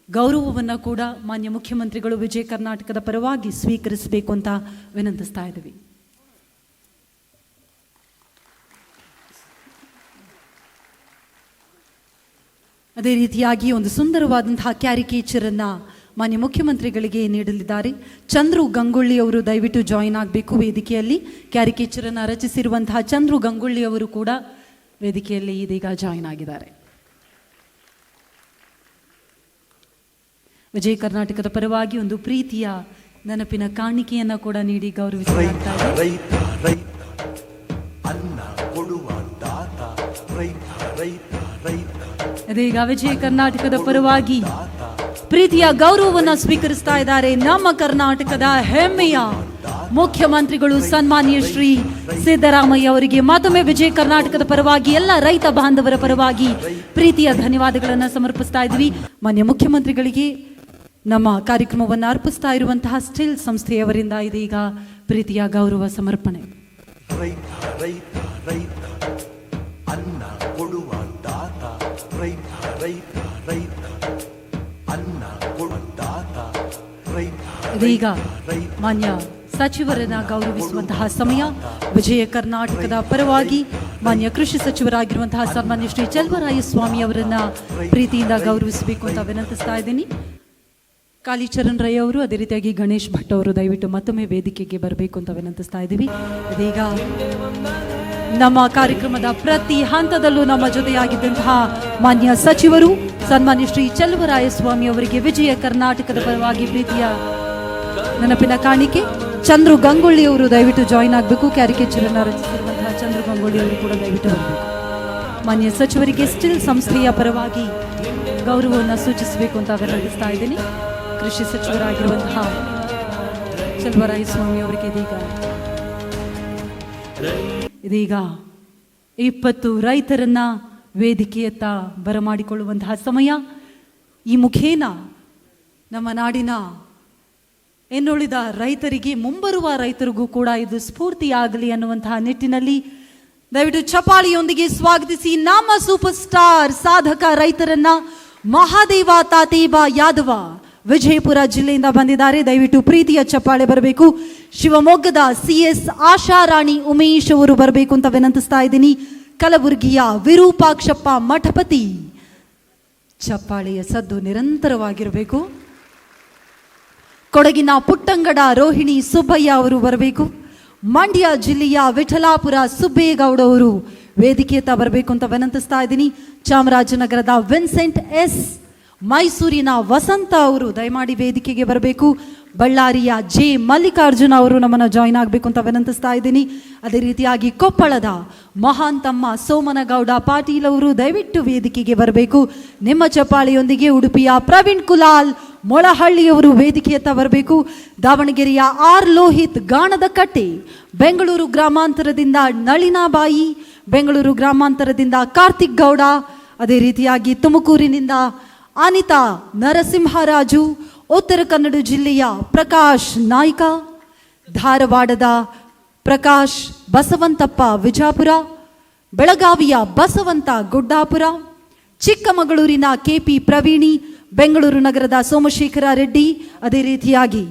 ಗೌರವವನ್ನು ಕೂಡ ಮಾನ್ಯ ಮುಖ್ಯಮಂತ್ರಿಗಳು ವಿಜಯ ಕರ್ನಾಟಕದ ಪರವಾಗಿ ಸ್ವೀಕರಿಸಬೇಕು ಅಂತ ವಿನಂತಿಸ್ತಾ ಇದ್ದೀವಿ. ಅದೇ ರೀತಿಯಾಗಿ ಒಂದು ಸುಂದರವಾದಂತಹ ಕ್ಯಾರಿಕೇಚರನ್ನು ಮಾನ್ಯ ಮುಖ್ಯಮಂತ್ರಿಗಳಿಗೆ ನೀಡಲಿದ್ದಾರೆ. ಚಂದ್ರು ಗಂಗೊಳ್ಳಿ ಅವರು ದಯವಿಟ್ಟು ಜಾಯಿನ್ ಆಗಬೇಕು ವೇದಿಕೆಯಲ್ಲಿ. ಕ್ಯಾರಿಕೇಚರನ್ನು ರಚಿಸಿರುವಂತಹ ಚಂದ್ರು ಗಂಗೊಳ್ಳಿ ಅವರು ಕೂಡ ವೇದಿಕೆಯಲ್ಲಿ ಇದೀಗ ಜಾಯಿನ್ ಆಗಿದ್ದಾರೆ. ವಿಜಯ ಕರ್ನಾಟಕದ ಪರವಾಗಿ ಒಂದು ಪ್ರೀತಿಯ ನೆನಪಿನ ಕಾಣಿಕೆಯನ್ನು ಕೂಡ ನೀಡಿ ಗೌರವಿಸಲಾಗುತ್ತದೆ. ಇದೀಗ ವಿಜಯ ಕರ್ನಾಟಕದ ಪರವಾಗಿ ಪ್ರೀತಿಯ ಗೌರವವನ್ನು ಸ್ವೀಕರಿಸ್ತಾ ಇದ್ದಾರೆ ನಮ್ಮ ಕರ್ನಾಟಕದ ಹೆಮ್ಮೆಯ ಮುಖ್ಯಮಂತ್ರಿಗಳು ಸನ್ಮಾನ್ಯ ಶ್ರೀ ಸಿದ್ದರಾಮಯ್ಯ ಅವರಿಗೆ. ಮತ್ತೊಮ್ಮೆ ವಿಜಯ ಕರ್ನಾಟಕದ ಪರವಾಗಿ ಎಲ್ಲ ರೈತ ಬಾಂಧವರ ಪರವಾಗಿ ಪ್ರೀತಿಯ ಧನ್ಯವಾದಗಳನ್ನು ಸಮರ್ಪಿಸ್ತಾ ಇದ್ವಿ. ಮಾನ್ಯ ಮುಖ್ಯಮಂತ್ರಿಗಳಿಗೆ ನಮ್ಮ ಕಾರ್ಯಕ್ರಮವನ್ನು ಅರ್ಪಿಸ್ತಾ ಇರುವಂತಹ ಸ್ಟಿಲ್ ಸಂಸ್ಥೆಯವರಿಂದ ಇದೀಗ ಪ್ರೀತಿಯ ಗೌರವ ಸಮರ್ಪಣೆ. ಅನ್ನ ಕೊಡುವ ದಾತ ರೈತ ಅನ್ನ ಕೊಡುವ ದಾತ ಇದೀಗ ಮಾನ್ಯ ಸಚಿವರನ್ನ ಗೌರವಿಸುವಂತಹ ಸಮಯ. ವಿಜಯ ಕರ್ನಾಟಕದ ಪರವಾಗಿ ಮಾನ್ಯ ಕೃಷಿ ಸಚಿವರಾಗಿರುವಂತಹ ಸನ್ಮಾನ್ಯ ಶ್ರೀ ಚಲುವರಾಯಸ್ವಾಮಿ ಅವರನ್ನ ಪ್ರೀತಿಯಿಂದ ಗೌರವಿಸಬೇಕು ಅಂತ ವಿನಂತಿಸ್ತಾ ಇದ್ದೀನಿ. ಕಾಳಿಚರಣ್ ರೈ ಅವರು, ಅದೇ ರೀತಿಯಾಗಿ ಗಣೇಶ್ ಭಟ್ ಅವರು ದಯವಿಟ್ಟು ಮತ್ತೊಮ್ಮೆ ವೇದಿಕೆಗೆ ಬರಬೇಕು ಅಂತ ವಿನಂತಿಸ್ತಾ ಇದ್ದೀವಿ. ಇದೀಗ ನಮ್ಮ ಕಾರ್ಯಕ್ರಮದ ಪ್ರತಿ ಹಂತದಲ್ಲೂ ನಮ್ಮ ಜೊತೆಯಾಗಿದ್ದಂತಹ ಮಾನ್ಯ ಸಚಿವರು ಸನ್ಮಾನ್ಯ ಶ್ರೀ ಚಲುವರಾಯಸ್ವಾಮಿ ಅವರಿಗೆ ವಿಜಯ ಕರ್ನಾಟಕದ ಪರವಾಗಿ ಪ್ರೀತಿಯ ನೆನಪಿನ ಕಾಣಿಕೆ. ಚಂದ್ರು ಗಂಗೊಳ್ಳಿ ಅವರು ದಯವಿಟ್ಟು ಜಾಯಿನ್ ಆಗಬೇಕು. ಕ್ಯಾರಿಕೇಚರನ್ನು ರಚಿಸಿರುವಂತಹ ಚಂದ್ರು ಗಂಗೊಳ್ಳಿ ಅವರು ಕೂಡ ದಯವಿಟ್ಟು ಬರಬೇಕು. ಮಾನ್ಯ ಸಚಿವರಿಗೆ ಸ್ಟಿಲ್ ಸಂಸ್ಥೆಯ ಪರವಾಗಿ ಗೌರವವನ್ನು ಸೂಚಿಸಬೇಕು ಅಂತ ವಿನಂತಿಸ್ತಾ ಇದ್ದೀನಿ. ಕೃಷಿ ಸಚಿವರಾಗಿರುವಂತಹ ಚಲುವರಾಯಸ್ವಾಮಿ ಅವರಿಗೆ ಇದೀಗ 20 ರೈತರನ್ನ ವೇದಿಕೆಯತ್ತ ಬರಮಾಡಿಕೊಳ್ಳುವಂತಹ ಸಮಯ. ಈ ಮುಖೇನ ನಮ್ಮ ನಾಡಿನ ಇನ್ನುಳಿದ ರೈತರಿಗೆ, ಮುಂಬರುವ ರೈತರಿಗೂ ಕೂಡ ಇದು ಸ್ಫೂರ್ತಿಯಾಗಲಿ ಅನ್ನುವಂತಹ ನಿಟ್ಟಿನಲ್ಲಿ ದಯವಿಟ್ಟು ಚಪಾಳಿಯೊಂದಿಗೆ ಸ್ವಾಗತಿಸಿ ನಮ್ಮ ಸೂಪರ್ ಸ್ಟಾರ್ ಸಾಧಕ ರೈತರನ್ನ ಮಹಾದೇವ ತಾತೇಬ ಯಾದವ ವಿಜಯಪುರ ಜಿಲ್ಲೆಯಿಂದ ಬಂದಿದ್ದಾರೆ. ದಯವಿಟ್ಟು ಪ್ರೀತಿಯ ಚಪ್ಪಾಳೆ ಬರಬೇಕು. ಶಿವಮೊಗ್ಗದ CS ಆಶಾರಾಣಿ ಉಮೇಶ್ ಅವರು ಬರಬೇಕು ಅಂತ ವಿನಂತಿಸ್ತಾ ಇದ್ದೀನಿ. ಕಲಬುರಗಿಯ ವಿರೂಪಾಕ್ಷಪ್ಪ ಮಠಪತಿ, ಚಪ್ಪಾಳೆಯ ಸದ್ದು ನಿರಂತರವಾಗಿರಬೇಕು. ಕೊಡಗಿನ ಪುಟ್ಟಂಗಡ ರೋಹಿಣಿ ಸುಬ್ಬಯ್ಯ ಅವರು ಬರಬೇಕು. ಮಂಡ್ಯ ಜಿಲ್ಲೆಯ ವಿಠಲಾಪುರ ಸುಬ್ಬೇಗೌಡ ಅವರು ವೇದಿಕೆಯತ್ತ ಬರಬೇಕು ಅಂತ ವಿನಂತಿಸ್ತಾ ಇದ್ದೀನಿ. ಚಾಮರಾಜನಗರದ ವಿನ್ಸೆಂಟ್ S, ಮೈಸೂರಿನ ವಸಂತ ಅವರು ದಯಮಾಡಿ ವೇದಿಕೆಗೆ ಬರಬೇಕು. ಬಳ್ಳಾರಿಯ J ಮಲ್ಲಿಕಾರ್ಜುನ ಅವರು ನಮ್ಮನ್ನು ಜಾಯಿನ್ ಆಗಬೇಕು ಅಂತ ವಿನಂತಿಸ್ತಾ ಇದ್ದೀನಿ. ಅದೇ ರೀತಿಯಾಗಿ ಕೊಪ್ಪಳದ ಮಹಾಂತಮ್ಮ ಸೋಮನಗೌಡ ಪಾಟೀಲ್ ಅವರು ದಯವಿಟ್ಟು ವೇದಿಕೆಗೆ ಬರಬೇಕು. ನಿಮ್ಮ ಚಪ್ಪಾಳೆಯೊಂದಿಗೆ ಉಡುಪಿಯ ಪ್ರವೀಣ್ ಕುಲಾಲ್ ಮೊಳಹಳ್ಳಿಯವರು ವೇದಿಕೆಯತ್ತ ಬರಬೇಕು. ದಾವಣಗೆರೆಯ R ಲೋಹಿತ್ ಗಾಣದ ಕಟ್ಟೆ, ಬೆಂಗಳೂರು ಗ್ರಾಮಾಂತರದಿಂದ ನಳಿನಾಬಾಯಿ, ಬೆಂಗಳೂರು ಗ್ರಾಮಾಂತರದಿಂದ ಕಾರ್ತಿಕ್ ಗೌಡ, ಅದೇ ರೀತಿಯಾಗಿ ತುಮಕೂರಿನಿಂದ ಅನಿತಾ ನರಸಿಂಹರಾಜು, ಉತ್ತರ ಕನ್ನಡ ಜಿಲ್ಲೆಯ ಪ್ರಕಾಶ್ ನಾಯ್ಕ, ಧಾರವಾಡದ ಪ್ರಕಾಶ್ ಬಸವಂತಪ್ಪ ವಿಜಾಪುರ, ಬೆಳಗಾವಿಯ ಬಸವಂತ ಗುಡ್ಡಾಪುರ, ಚಿಕ್ಕಮಗಳೂರಿನ KP ಪ್ರವೀಣಿ, ಬೆಂಗಳೂರು ನಗರದ ಸೋಮಶೇಖರ ರೆಡ್ಡಿ, ಅದೇ ರೀತಿಯಾಗಿ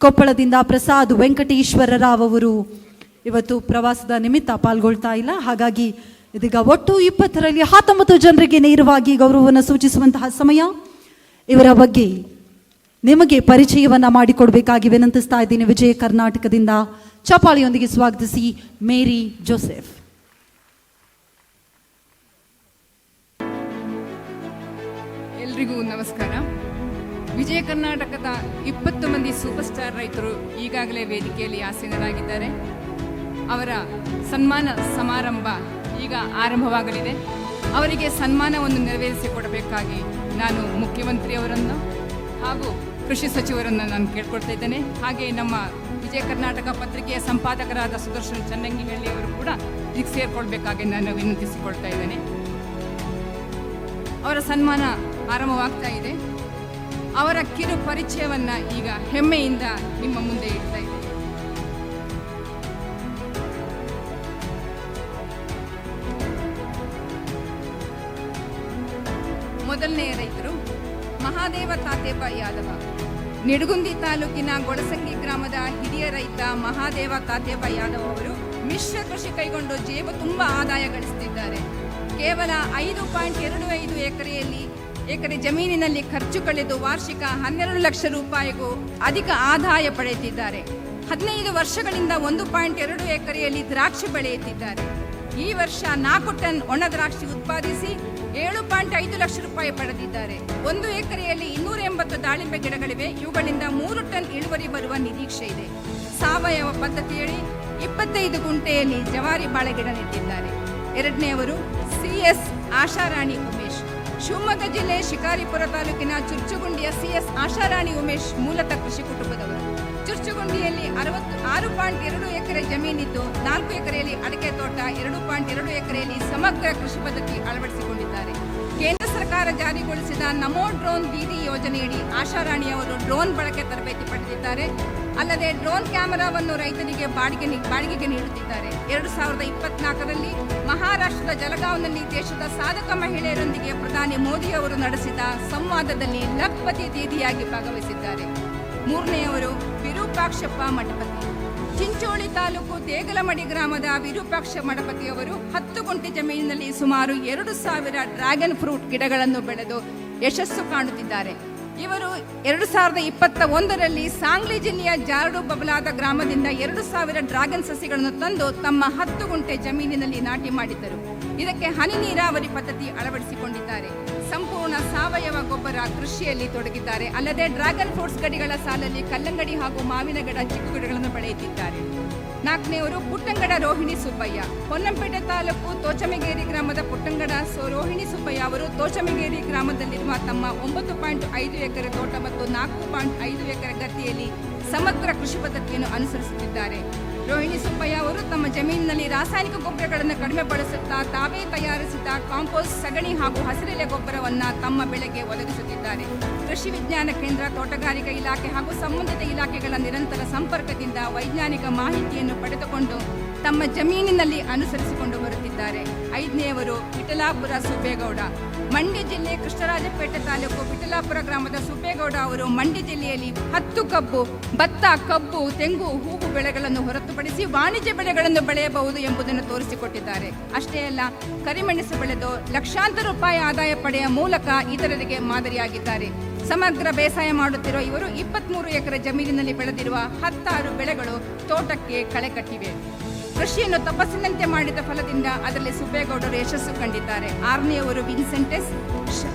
ಕೊಪ್ಪಳದಿಂದ ಪ್ರಸಾದ್ ವೆಂಕಟೇಶ್ವರ ರಾವ್ ಅವರು ಇವತ್ತು ಪ್ರವಾಸದ ನಿಮಿತ್ತ ಪಾಲ್ಗೊಳ್ತಾ ಇಲ್ಲ. ಹಾಗಾಗಿ ಇದೀಗ ಒಟ್ಟು 20ರಲ್ಲಿ 19 ಜನರಿಗೆ ನೇರವಾಗಿ ಗೌರವವನ್ನು ಸೂಚಿಸುವಂತಹ ಸಮಯ. ಇವರ ಬಗ್ಗೆ ನಿಮಗೆ ಪರಿಚಯವನ್ನ ಮಾಡಿಕೊಡ್ಬೇಕಾಗಿ ವಿನಂತಿಸ್ತಾ ಇದ್ದೀನಿ. ವಿಜಯ ಕರ್ನಾಟಕದಿಂದ ಚಪಾಳಿಯೊಂದಿಗೆ ಸ್ವಾಗತಿಸಿ ಮೇರಿ ಜೋಸೆಫ್. ಎಲ್ರಿಗೂ ನಮಸ್ಕಾರ. ವಿಜಯ ಕರ್ನಾಟಕದ 20 ಮಂದಿ ಸೂಪರ್ ಸ್ಟಾರ್ ರೈತರು ಈಗಾಗಲೇ ವೇದಿಕೆಯಲ್ಲಿ ಆಸೀನರಾಗಿದ್ದಾರೆ. ಅವರ ಸನ್ಮಾನ ಸಮಾರಂಭ ಈಗ ಆರಂಭವಾಗಲಿದೆ. ಅವರಿಗೆ ಸನ್ಮಾನವನ್ನು ನೆರವೇರಿಸಿಕೊಡಬೇಕಾಗಿ ನಾನು ಮುಖ್ಯಮಂತ್ರಿಯವರನ್ನು ಹಾಗೂ ಕೃಷಿ ಸಚಿವರನ್ನು ನಾನು ಕೇಳ್ಕೊಳ್ತಾ ಇದ್ದೇನೆ. ಹಾಗೆ ನಮ್ಮ ವಿಜಯ ಕರ್ನಾಟಕ ಪತ್ರಿಕೆಯ ಸಂಪಾದಕರಾದ ಸುದರ್ಶನ್ ಚನ್ನಂಗಿಹಳ್ಳಿ ಅವರು ಕೂಡ ಇದಕ್ಕೆ ಸೇರಿಕೊಳ್ಬೇಕಾಗಿ ನಾನು ವಿನಂತಿಸಿಕೊಳ್ತಾ ಇದ್ದೇನೆ. ಅವರ ಸನ್ಮಾನ ಆರಂಭವಾಗ್ತಾ ಇದೆ. ಅವರ ಕಿರು ಪರಿಚಯವನ್ನ ಈಗ ಹೆಮ್ಮೆಯಿಂದ ನಿಮ್ಮ ಮುಂದೆ ಇಡ್ತಾ ಇದ್ದೇನೆ. ಮೊದಲನೆಯ ರೈತರು ಮಹಾದೇವ ತಾತೇಬ ಯಾದವ. ನಿಡಗುಂದಿ ತಾಲೂಕಿನ ಗೊಳಸಂಗಿ ಗ್ರಾಮದ ಹಿರಿಯ ರೈತ ಮಹಾದೇವ ತಾತೇಬ ಯಾದವ್ ಅವರು ಮಿಶ್ರ ಕೃಷಿ ಕೈಗೊಂಡು ಜೇಬು ತುಂಬ ಆದಾಯ ಗಳಿಸುತ್ತಿದ್ದಾರೆ. ಕೇವಲ 5.25 ಎಕರೆ ಜಮೀನಿನಲ್ಲಿ ಖರ್ಚು ಕಳೆದು ವಾರ್ಷಿಕ 12 ಲಕ್ಷ ರೂಪಾಯಿಗೂ ಅಧಿಕ ಆದಾಯ ಪಡೆಯುತ್ತಿದ್ದಾರೆ. 15 ವರ್ಷಗಳಿಂದ 1.2 ಎಕರೆಯಲ್ಲಿ ದ್ರಾಕ್ಷಿ ಬೆಳೆಯುತ್ತಿದ್ದಾರೆ. ಈ ವರ್ಷ 4 ಟನ್ ಒಣ ದ್ರಾಕ್ಷಿ ಉತ್ಪಾದಿಸಿ 7.5 ಲಕ್ಷ ರೂಪಾಯಿ ಪಡೆದಿದ್ದಾರೆ. 1 ಎಕರೆಯಲ್ಲಿ 280 ದಾಳಿಂಬೆ ಗಿಡಗಳಿವೆ. ಇವುಗಳಿಂದ 3 ಟನ್ ಇಳುವರಿ ಬರುವ ನಿರೀಕ್ಷೆ ಇದೆ. ಸಾವಯವ ಪದ್ಧತಿಯಲ್ಲಿ 25 ಗುಂಟೆಯಲ್ಲಿ ಜವಾರಿ ಬಾಳೆ ಗಿಡ ನೆಟ್ಟಿದ್ದಾರೆ. ಎರಡನೆಯವರು CS ಆಶಾರಾಣಿ ಉಮೇಶ್. ಶಿವಮೊಗ್ಗ ಜಿಲ್ಲೆ ಶಿಕಾರಿಪುರ ತಾಲೂಕಿನ ಚುರ್ಚುಗುಂಡಿಯ CS ಆಶಾರಾಣಿ ಉಮೇಶ್ ಮೂಲತಃ ಕೃಷಿ ಕುಟುಂಬದವರು. ಚುರ್ಚುಗುಂಡಿಯಲ್ಲಿ 6.2 ಎಕರೆ ಜಮೀನಿದ್ದು 4 ಎಕರೆಯಲ್ಲಿ ಅಡಿಕೆ ತೋಟ, 2.2 ಎಕರೆಯಲ್ಲಿ ಸಮಗ್ರ ಕೃಷಿ ಪದ್ಧತಿ ಅಳವಡಿಸಿಕೊಂಡಿದ್ದಾರೆ. ಕೇಂದ್ರ ಸರ್ಕಾರ ಜಾರಿಗೊಳಿಸಿದ ನಮೋ ಡ್ರೋನ್ ದೀದಿ ಯೋಜನೆಯಡಿ ಆಶಾರಾಣಿಯವರು ಡ್ರೋನ್ ಬಳಕೆ ತರಬೇತಿ ಪಡೆದಿದ್ದಾರೆ. ಅಲ್ಲದೆ ಡ್ರೋನ್ ಕ್ಯಾಮೆರಾವನ್ನು ರೈತರಿಗೆ ಬಾಡಿಗೆಗೆ ನೀಡುತ್ತಿದ್ದಾರೆ. 2024ರಲ್ಲಿ ಮಹಾರಾಷ್ಟ್ರದ ಜಲಗಾಂವ್ನಲ್ಲಿ ದೇಶದ ಸಾಧಕ ಮಹಿಳೆಯರೊಂದಿಗೆ ಪ್ರಧಾನಿ ಮೋದಿ ಅವರು ನಡೆಸಿದ ಸಂವಾದದಲ್ಲಿ ಲಖ್ಪತಿ ದೀದಿಯಾಗಿ ಭಾಗವಹಿಸಿದ್ದಾರೆ. ಮೂರನೆಯವರು ವಿರೂಪಾಕ್ಷಪ್ಪ ಮಠಪತಿ. ಚಿಂಚೋಳಿ ತಾಲೂಕು ದೇಗಲಮಡಿ ಗ್ರಾಮದ ವಿರೂಪಾಕ್ಷ ಮಠಪತಿಯವರು 10 ಗುಂಟೆ ಜಮೀನಿನಲ್ಲಿ ಸುಮಾರು 2,000 ಡ್ರ್ಯಾಗನ್ ಫ್ರೂಟ್ ಗಿಡಗಳನ್ನು ಬೆಳೆದು ಯಶಸ್ಸು ಕಾಣುತ್ತಿದ್ದಾರೆ. ಇವರು 2021ರಲ್ಲಿ ಸಾಂಗ್ಲಿ ಜಿಲ್ಲೆಯ ಜಾರಡು ಬಬಲಾದ ಗ್ರಾಮದಿಂದ 2,000 ಡ್ರ್ಯಾಗನ್ ಸಸಿಗಳನ್ನು ತಂದು ತಮ್ಮ 10 ಗುಂಟೆ ಜಮೀನಿನಲ್ಲಿ ನಾಟಿ ಮಾಡಿದ್ದರು. ಇದಕ್ಕೆ ಹನಿ ನೀರಾವರಿ ಪದ್ಧತಿ ಅಳವಡಿಸಿಕೊಂಡಿದ್ದಾರೆ. ಸಂಪೂರ್ಣ ಸಾವಯವ ಗೊಬ್ಬರ ಕೃಷಿಯಲ್ಲಿ ತೊಡಗಿದ್ದಾರೆ. ಅಲ್ಲದೆ ಡ್ರ್ಯಾಗನ್ ಫ್ರೂಟ್ಸ್ ಗಡಿಗಳ ಸಾಲಲ್ಲಿ ಕಲ್ಲಂಗಡಿ ಹಾಗೂ ಮಾವಿನ ಗಿಡ, ಚಿಕ್ಕು ಗಿಡಗಳನ್ನು ಬೆಳೆಯುತ್ತಿದ್ದಾರೆ. 4ನೇವರು ಪುಟ್ಟಂಗಡ ರೋಹಿಣಿ ಸುಬ್ಬಯ್ಯ. ಹೊನ್ನಂಪೇಟೆ ತಾಲೂಕು ತೋಚಮೆಗೇರಿ ಗ್ರಾಮದ ಪುಟ್ಟಂಗಡ ರೋಹಿಣಿ ಸುಬ್ಬಯ್ಯ ಅವರು ತೋಚಮೆಗೇರಿ ಗ್ರಾಮದಲ್ಲಿರುವ ತಮ್ಮ 9.5 ಎಕರೆ ತೋಟ ಮತ್ತು 4.5 ಎಕರೆ ಗದ್ದೆಯಲ್ಲಿ ಸಮಗ್ರ ಕೃಷಿ ಪದ್ಧತಿಯನ್ನು ಅನುಸರಿಸುತ್ತಿದ್ದಾರೆ. ರೋಹಿಣಿ ಸುಬ್ಬಯ್ಯ ಅವರು ತಮ್ಮ ಜಮೀನಿನಲ್ಲಿ ರಾಸಾಯನಿಕ ಗೊಬ್ಬರಗಳನ್ನು ಕಡಿಮೆ ಬಳಸುತ್ತಾ ತಾವೇ ತಯಾರಿಸಿದ ಕಾಂಪೋಸ್ಟ್, ಸಗಣಿ ಹಾಗೂ ಹಸಿರೆಲೆ ಗೊಬ್ಬರವನ್ನು ತಮ್ಮ ಬೆಳೆಗೆ ಒದಗಿಸುತ್ತಿದ್ದಾರೆ. ಕೃಷಿ ವಿಜ್ಞಾನ ಕೇಂದ್ರ, ತೋಟಗಾರಿಕಾ ಇಲಾಖೆ ಹಾಗೂ ಸಂಬಂಧಿತ ಇಲಾಖೆಗಳ ನಿರಂತರ ಸಂಪರ್ಕದಿಂದ ವೈಜ್ಞಾನಿಕ ಮಾಹಿತಿಯನ್ನು ಪಡೆದುಕೊಂಡು ತಮ್ಮ ಜಮೀನಿನಲ್ಲಿ ಅನುಸರಿಸಿಕೊಂಡು ಬರುತ್ತಿದ್ದಾರೆ. 5ನೇಯವರು ವಿಠಲಾಪುರ ಸುಬ್ಬೇಗೌಡ. ಮಂಡ್ಯ ಜಿಲ್ಲೆ ಕೃಷ್ಣರಾಜಪೇಟೆ ತಾಲೂಕು ವಿಠಲಾಪುರ ಗ್ರಾಮದ ಸುಬ್ಬೇಗೌಡ ಅವರು ಮಂಡ್ಯ ಜಿಲ್ಲೆಯಲ್ಲಿ 10 ಕಬ್ಬು, ಭತ್ತ, ಕಬ್ಬು, ತೆಂಗು, ಹೂವು ಬೆಳೆಗಳನ್ನು ಹೊರತುಪಡಿಸಿ ವಾಣಿಜ್ಯ ಬೆಳೆಗಳನ್ನು ಬೆಳೆಯಬಹುದು ಎಂಬುದನ್ನು ತೋರಿಸಿಕೊಟ್ಟಿದ್ದಾರೆ. ಅಷ್ಟೇ ಅಲ್ಲ, ಕರಿಮೆಣಸು ಬೆಳೆದು ಲಕ್ಷಾಂತರ ರೂಪಾಯಿ ಆದಾಯ ಪಡೆಯುವ ಮೂಲಕ ಇತರರಿಗೆ ಮಾದರಿಯಾಗಿದ್ದಾರೆ. ಸಮಗ್ರ ಬೇಸಾಯ ಮಾಡುತ್ತಿರುವ ಇವರು 23 ಎಕರೆ ಜಮೀನಿನಲ್ಲಿ ಬೆಳೆದಿರುವ 16 ಬೆಳೆಗಳು ತೋಟಕ್ಕೆ ಕಳೆ ಕಟ್ಟಿವೆ. ಕೃಷಿಯನ್ನು ತಪಸ್ಸಿನಂತೆ ಮಾಡಿದ ಫಲದಿಂದ ಅದರಲ್ಲಿ ಸುಬ್ಬೇಗೌಡರು ಯಶಸ್ಸು ಕಂಡಿದ್ದಾರೆ. 6ನೇಯವರು ವಿನ್ಸೆಂಟೆಸ್.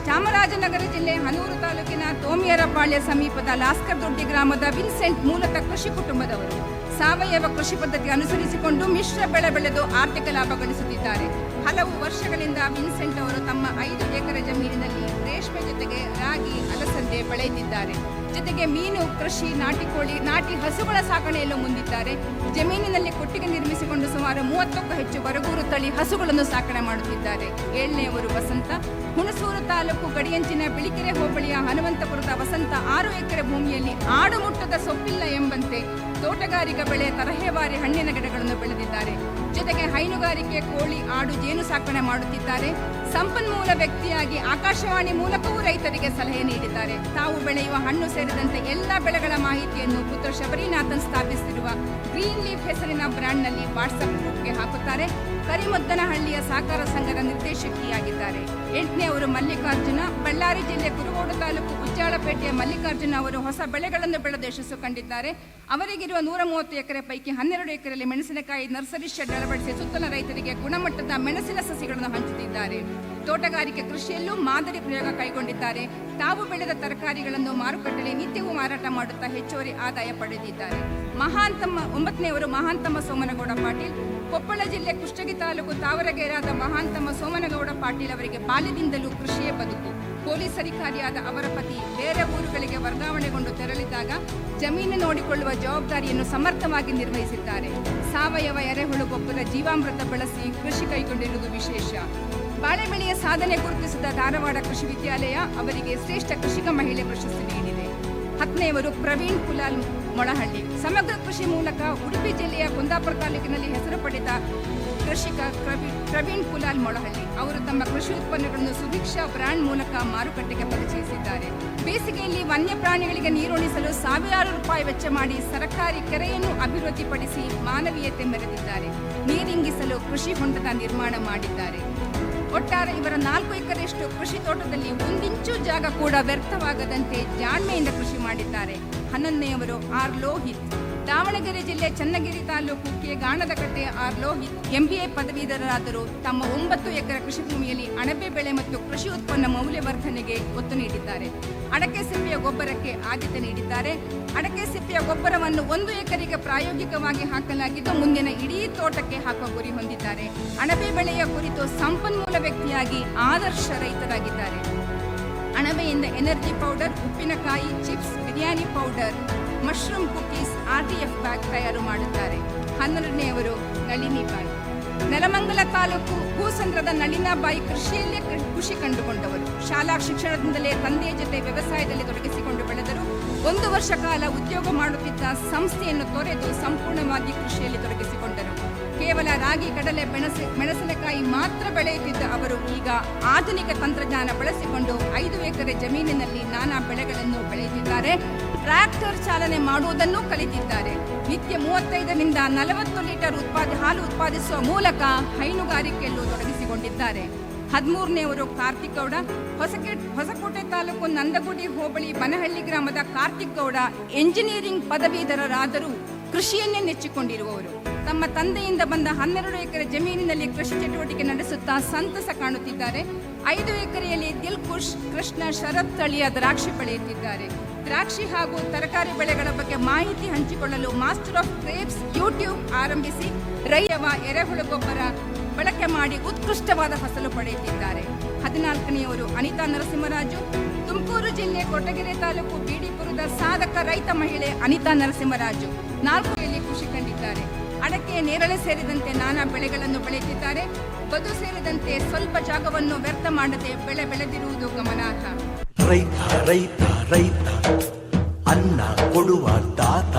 ಚಾಮರಾಜನಗರ ಜಿಲ್ಲೆ ಹನೂರು ತಾಲೂಕಿನ ತೋಮಿಯರಪಾಳ್ಯ ಸಮೀಪದ ಲಾಸ್ಕರ್ ದೊಡ್ಡಿ ಗ್ರಾಮದ ವಿನ್ಸೆಂಟ್ ಮೂಲತಃ ಕೃಷಿ ಕುಟುಂಬದವರು. ಸಾವಯವ ಕೃಷಿ ಪದ್ಧತಿ ಅನುಸರಿಸಿಕೊಂಡು ಮಿಶ್ರ ಬೆಳೆ ಬೆಳೆದು ಆರ್ಥಿಕ ಲಾಭ ಗಳಿಸುತ್ತಿದ್ದಾರೆ. ಹಲವು ವರ್ಷಗಳಿಂದ ವಿನ್ಸೆಂಟ್ ಅವರು ತಮ್ಮ 5 ಎಕರೆ ಜಮೀನಿನಲ್ಲಿ ರೇಷ್ಮೆ ಜೊತೆಗೆ ರಾಗಿ, ಅಲಸಂದೆ ಬೆಳೆಯುತ್ತಿದ್ದಾರೆ. ಜೊತೆಗೆ ಮೀನು ಕೃಷಿ, ನಾಟಿ ಕೋಳಿ, ನಾಟಿ ಹಸುಗಳ ಸಾಕಣೆಯಲ್ಲೂ ಮುಂದಿದ್ದಾರೆ. ಜಮೀನಿನಲ್ಲಿ ಕೊಟ್ಟಿಗೆ ನಿರ್ಮಿಸಿಕೊಂಡು ಸುಮಾರು 30ಕ್ಕೂ ಹೆಚ್ಚು ಬರಗೂರು ತಳಿ ಹಸುಗಳನ್ನು ಸಾಕಣೆ ಮಾಡುತ್ತಿದ್ದಾರೆ. 7ನೇಯವರು ವಸಂತ. ಹುಣಸೂರು ತಾಲೂಕು ಗಡಿಯಂಚಿನ ಬಿಳಿಕೆರೆ ಹೋಬಳಿಯ ಹನುಮಂತಪುರದ ವಸಂತ 6 ಎಕರೆ ಭೂಮಿಯಲ್ಲಿ ಆಡು ಮುಟ್ಟದ ಸೊಪ್ಪಿಲ್ಲ ಎಂಬಂತೆ ತೋಟಗಾರಿಕಾ ಬೆಳೆ, ತರಹೇವಾರಿ ಹಣ್ಣಿನ ಗಿಡಗಳನ್ನು ಬೆಳೆದಿದ್ದಾರೆ. ಜೊತೆಗೆ ಹೈನುಗಾರಿಕೆ, ಕೋಳಿ, ಆಡು, ಜೇನು ಸಾಕಣೆ ಮಾಡುತ್ತಿದ್ದಾರೆ. ಸಂಪನ್ಮೂಲ ವ್ಯಕ್ತಿಯಾಗಿ ಆಕಾಶವಾಣಿ ಮೂಲಕವೂ ರೈತರಿಗೆ ಸಲಹೆ ನೀಡಿದ್ದಾರೆ. ತಾವು ಬೆಳೆಯುವ ಹಣ್ಣು ಸೇರಿದಂತೆ ಎಲ್ಲ ಬೆಳೆಗಳ ಮಾಹಿತಿಯನ್ನು ಪುತ್ರ ಶಬರಿನಾಥನ್ ಸ್ಥಾಪಿಸಿರುವ ಗ್ರೀನ್ ಲೀಫ್ ಹೆಸರಿನ ಬ್ರ್ಯಾಂಡ್ನಲ್ಲಿ ವಾಟ್ಸ್ಆಪ್ ಗ್ರೂಪ್ಗೆ ಹಾಕುತ್ತಾರೆ. ಕರಿಮದ್ದನಹಳ್ಳಿಯ ಸಹಕಾರ ಸಂಘದ ನಿರ್ದೇಶಕಿಯಾಗಿದ್ದಾರೆ. 8ನೇಯವರು ಮಲ್ಲಿಕಾರ್ಜುನ. ಬಳ್ಳಾರಿ ಜಿಲ್ಲೆ ಕುರುಗೋಡು ತಾಲೂಕು ಉಜ್ಜಾಳಪೇಟೆಯ ಮಲ್ಲಿಕಾರ್ಜುನ ಅವರು ಹೊಸ ಬೆಳೆಗಳನ್ನು ಬೆಳೆದು ಯಶಸ್ಸು ಕಂಡಿದ್ದಾರೆ. ಅವರಿಗಿರುವ 130 ಎಕರೆ ಪೈಕಿ 12 ಎಕರೆಯಲ್ಲಿ ಮೆಣಸಿನಕಾಯಿ ನರ್ಸರಿ ಶೆಡ್ ಅಳವಡಿಸಿ ಸುತ್ತಲ ರೈತರಿಗೆ ಗುಣಮಟ್ಟದ ಮೆಣಸಿನ ಸಸಿಗಳನ್ನು ಹಂಚುತ್ತಿದ್ದಾರೆ. ತೋಟಗಾರಿಕೆ ಕೃಷಿಯಲ್ಲೂ ಮಾದರಿ ಪ್ರಯೋಗ ಕೈಗೊಂಡಿದ್ದಾರೆ. ತಾವು ಬೆಳೆದ ತರಕಾರಿಗಳನ್ನು ಮಾರುಕಟ್ಟೆಯಲ್ಲಿ ನಿತ್ಯವೂ ಮಾರಾಟ ಮಾಡುತ್ತಾ ಹೆಚ್ಚುವರಿ ಆದಾಯ ಪಡೆದಿದ್ದಾರೆ. 9ನೇಯವರು ಮಹಾಂತಮ್ಮ ಸೋಮನಗೌಡ ಪಾಟೀಲ್. ಕೊಪ್ಪಳ ಜಿಲ್ಲೆ ಕುಷ್ಟಗಿ ತಾಲೂಕು ತಾವರಗೇರಾದ ಮಹಾಂತಮ್ಮ ಸೋಮನಗೌಡ ಪಾಟೀಲ್ ಅವರಿಗೆ ಬಾಲ್ಯದಿಂದಲೂ ಕೃಷಿಯೇ ಬದುಕು. ಪೊಲೀಸ್ ಅಧಿಕಾರಿಯಾದ ಅವರ ಪತಿ ಬೇರೆ ಊರುಗಳಿಗೆ ವರ್ಗಾವಣೆಗೊಂಡು ತೆರಳಿದಾಗ ಜಮೀನು ನೋಡಿಕೊಳ್ಳುವ ಜವಾಬ್ದಾರಿಯನ್ನು ಸಮರ್ಥವಾಗಿ ನಿರ್ವಹಿಸಿದ್ದಾರೆ. ಸಾವಯವ ಎರೆಹುಳು ಗೊಬ್ಬರ, ಜೀವಾಮೃತ ಬಳಸಿ ಕೃಷಿ ಕೈಗೊಂಡಿರುವುದು ವಿಶೇಷ. ಬಾಳೆ ಬೆಳೆಯ ಸಾಧನೆ ಗುರುತಿಸಿದ ಧಾರವಾಡ ಕೃಷಿ ವಿದ್ಯಾಲಯ ಅವರಿಗೆ ಶ್ರೇಷ್ಠ ಕೃಷಿಕ ಮಹಿಳೆ ಪ್ರಶಸ್ತಿ ನೀಡಿದೆ. 10ನೇಯವರು ಪ್ರವೀಣ್ ಕುಲಾಲ್ ಮೊಳಹಳ್ಳಿ. ಸಮಗ್ರ ಕೃಷಿ ಮೂಲಕ ಉಡುಪಿ ಜಿಲ್ಲೆಯ ಕುಂದಾಪುರ ತಾಲೂಕಿನಲ್ಲಿ ಹೆಸರು ಪಡೆದ ಕೃಷಿಕ ಪ್ರವೀಣ್ ಕುಲಾಲ್ ಮೊಳಹಳ್ಳಿ ಅವರು ತಮ್ಮ ಕೃಷಿ ಉತ್ಪನ್ನಗಳನ್ನು ಸುಭಿಕ್ಷಾ ಬ್ರ್ಯಾಂಡ್ ಮೂಲಕ ಮಾರುಕಟ್ಟೆಗೆ ಪರಿಚಯಿಸಿದ್ದಾರೆ. ಬೇಸಿಗೆಯಲ್ಲಿ ವನ್ಯಪ್ರಾಣಿಗಳಿಗೆ ನೀರುಣಿಸಲು ಸಾವಿರಾರು ರೂಪಾಯಿ ವೆಚ್ಚ ಮಾಡಿ ಸರ್ಕಾರಿ ಕೆರೆಯನ್ನು ಅಭಿವೃದ್ಧಿಪಡಿಸಿ ಮಾನವೀಯತೆ ಮೆರೆದಿದ್ದಾರೆ. ನೀರಿಂಗಿಸಲು ಕೃಷಿ ಹೊಂಡದ ನಿರ್ಮಾಣ ಮಾಡಿದ್ದಾರೆ. ಒಟ್ಟಾರೆ ಇವರ 4 ಎಕರೆಯಷ್ಟು ಕೃಷಿ ತೋಟದಲ್ಲಿ 1 ಇಂಚು ಜಾಗ ಕೂಡ ವ್ಯರ್ಥವಾಗದಂತೆ ಜಾಣ್ಮೆಯಿಂದ ಕೃಷಿ ಮಾಡಿದ್ದಾರೆ. 11ನೇಯವರು ಆರ್ ಲೋಹಿತ್. ದಾವಣಗೆರೆ ಜಿಲ್ಲೆ ಚನ್ನಗಿರಿ ತಾಲೂಕು ಕೆ ಗಾಣದಕಟ್ಟೆಯ ಆರ್ ಲೋಹಿತ್ MBA ಪದವೀಧರರಾದರೂ ತಮ್ಮ 9 ಎಕರೆ ಕೃಷಿ ಭೂಮಿಯಲ್ಲಿ ಅಣಬೆ ಬೆಳೆ ಮತ್ತು ಕೃಷಿ ಉತ್ಪನ್ನ ಮೌಲ್ಯವರ್ಧನೆಗೆ ಒತ್ತು ನೀಡಿದ್ದಾರೆ. ಅಡಕೆ ಸಿಪ್ಪೆಯ ಗೊಬ್ಬರಕ್ಕೆ ಆದ್ಯತೆ ನೀಡಿದ್ದಾರೆ. ಅಡಕೆ ಸಿಪ್ಪೆಯ ಗೊಬ್ಬರವನ್ನು 1 ಎಕರೆಗೆ ಪ್ರಾಯೋಗಿಕವಾಗಿ ಹಾಕಲಾಗಿದ್ದು ಮುಂದಿನ ಇಡೀ ತೋಟಕ್ಕೆ ಹಾಕುವ ಗುರಿ ಹೊಂದಿದ್ದಾರೆ. ಅಣಬೆ ಬೆಳೆಯ ಕುರಿತು ಸಂಪನ್ಮೂಲ ವ್ಯಕ್ತಿಯಾಗಿ ಆದರ್ಶ ರೈತರಾಗಿದ್ದಾರೆ. ಅಣಬೆಯಿಂದ ಎನರ್ಜಿ ಪೌಡರ್, ಉಪ್ಪಿನಕಾಯಿ, chips, biryani powder, mushroom cookies, RTF bag ತಯಾರು ಮಾಡುತ್ತಾರೆ. 12ನೇಯವರು ನಳಿನಿಬಾಯಿ. ನೆಲಮಂಗಲ ತಾಲೂಕು ಭೂಸಂದ್ರದ ನಳಿನಾಬಾಯಿ ಕೃಷಿಯಲ್ಲೇ ಖುಷಿ ಕಂಡುಕೊಂಡವರು. ಶಾಲಾ ಶಿಕ್ಷಣದಿಂದಲೇ ತಂದೆಯ ಜೊತೆ ವ್ಯವಸಾಯದಲ್ಲಿ ತೊಡಗಿಸಿಕೊಂಡು ಬೆಳೆದರು. 1 ವರ್ಷ ಕಾಲ ಉದ್ಯೋಗ ಮಾಡುತ್ತಿದ್ದ ಸಂಸ್ಥೆಯನ್ನು ತೊರೆದು ಸಂಪೂರ್ಣವಾಗಿ ಕೃಷಿಯಲ್ಲಿ ತೊಡಗಿಸಿಕೊಂಡರು. ಕೇವಲ ರಾಗಿ, ಕಡಲೆ, ಮೆಣಸಿನಕಾಯಿ ಮಾತ್ರ ಬೆಳೆಯುತ್ತಿದ್ದ ಅವರು ಈಗ ಆಧುನಿಕ ತಂತ್ರಜ್ಞಾನ ಬಳಸಿಕೊಂಡು 5 ಎಕರೆ ಜಮೀನಿನಲ್ಲಿ ನಾನಾ ಬೆಳೆಗಳನ್ನು ಬೆಳೆಯುತ್ತಿದ್ದಾರೆ. ಟ್ರ್ಯಾಕ್ಟರ್ ಚಾಲನೆ ಮಾಡುವುದನ್ನು ಕಲಿತಿದ್ದಾರೆ. ನಿತ್ಯ 35ರಿಂದ 40 ಲೀಟರ್ ಹಾಲು ಉತ್ಪಾದಿಸುವ ಮೂಲಕ ಹೈನುಗಾರಿಕೆಯಲ್ಲೂ ತೊಡಗಿಸಿಕೊಂಡಿದ್ದಾರೆ. 13ನೇಯವರು ಕಾರ್ತಿಕ್ ಗೌಡ. ಹೊಸಕೋಟೆ ತಾಲೂಕು ನಂದಗುಡಿ ಹೋಬಳಿ ಬನಹಳ್ಳಿ ಗ್ರಾಮದ ಕಾರ್ತಿಕ್ ಗೌಡ ಎಂಜಿನಿಯರಿಂಗ್ ಪದವೀಧರರಾದರೂ ಕೃಷಿಯನ್ನೇ ನೆಚ್ಚಿಕೊಂಡಿರುವವರು. ತಮ್ಮ ತಂದೆಯಿಂದ ಬಂದ 12 ಎಕರೆ ಜಮೀನಿನಲ್ಲಿ ಕೃಷಿ ಚಟುವಟಿಕೆ ನಡೆಸುತ್ತಾ ಸಂತಸ ಕಾಣುತ್ತಿದ್ದಾರೆ. 5 ಎಕರೆಯಲ್ಲಿ ದಿಲ್ಖುಷ್, ಕೃಷ್ಣ, ಶರತ್ ತಳಿಯ ದ್ರಾಕ್ಷಿ ಬೆಳೆಯುತ್ತಿದ್ದಾರೆ. ದ್ರಾಕ್ಷಿ ಹಾಗೂ ತರಕಾರಿ ಬೆಳೆಗಳ ಬಗ್ಗೆ ಮಾಹಿತಿ ಹಂಚಿಕೊಳ್ಳಲು ಮಾಸ್ಟರ್ ಆಫ್ ಗ್ರೇಪ್ಸ್ ಯೂಟ್ಯೂಬ್ ಆರಂಭಿಸಿ ರೈತವ ಎರೆಹುಳು ಗೊಬ್ಬರ ಬಳಕೆ ಮಾಡಿ ಉತ್ಕೃಷ್ಟವಾದ ಫಸಲು ಪಡೆಯುತ್ತಿದ್ದಾರೆ. 14ನೇಯವರು ಅನಿತಾ ನರಸಿಂಹರಾಜು. ತುಮಕೂರು ಜಿಲ್ಲೆ ಕೊರಟಗೆರೆ ತಾಲೂಕು ಬಿಡಿಪುರದ ಸಾಧಕ ರೈತ ಮಹಿಳೆ ಅನಿತಾ ನರಸಿಂಹರಾಜು 4 ಕೃಷಿ ಕಂಡಿದ್ದಾರೆ. ಅಡಕೆ, ನೇರಳೆ ಸೇರಿದಂತೆ ನಾನಾ ಬೆಳೆಗಳನ್ನು ಬೆಳೆಯುತ್ತಿದ್ದಾರೆ. ಬದು ಸೇರಿದಂತೆ ಸ್ವಲ್ಪ ಜಾಗವನ್ನು ವ್ಯರ್ಥ ಮಾಡದೆ ಬೆಳೆ ಬೆಳೆದಿರುವುದು ಗಮನಾರ್ಹ. ರೈತ ರೈತ ರೈತ ಅನ್ನ ಕೊಡುವ ದಾತ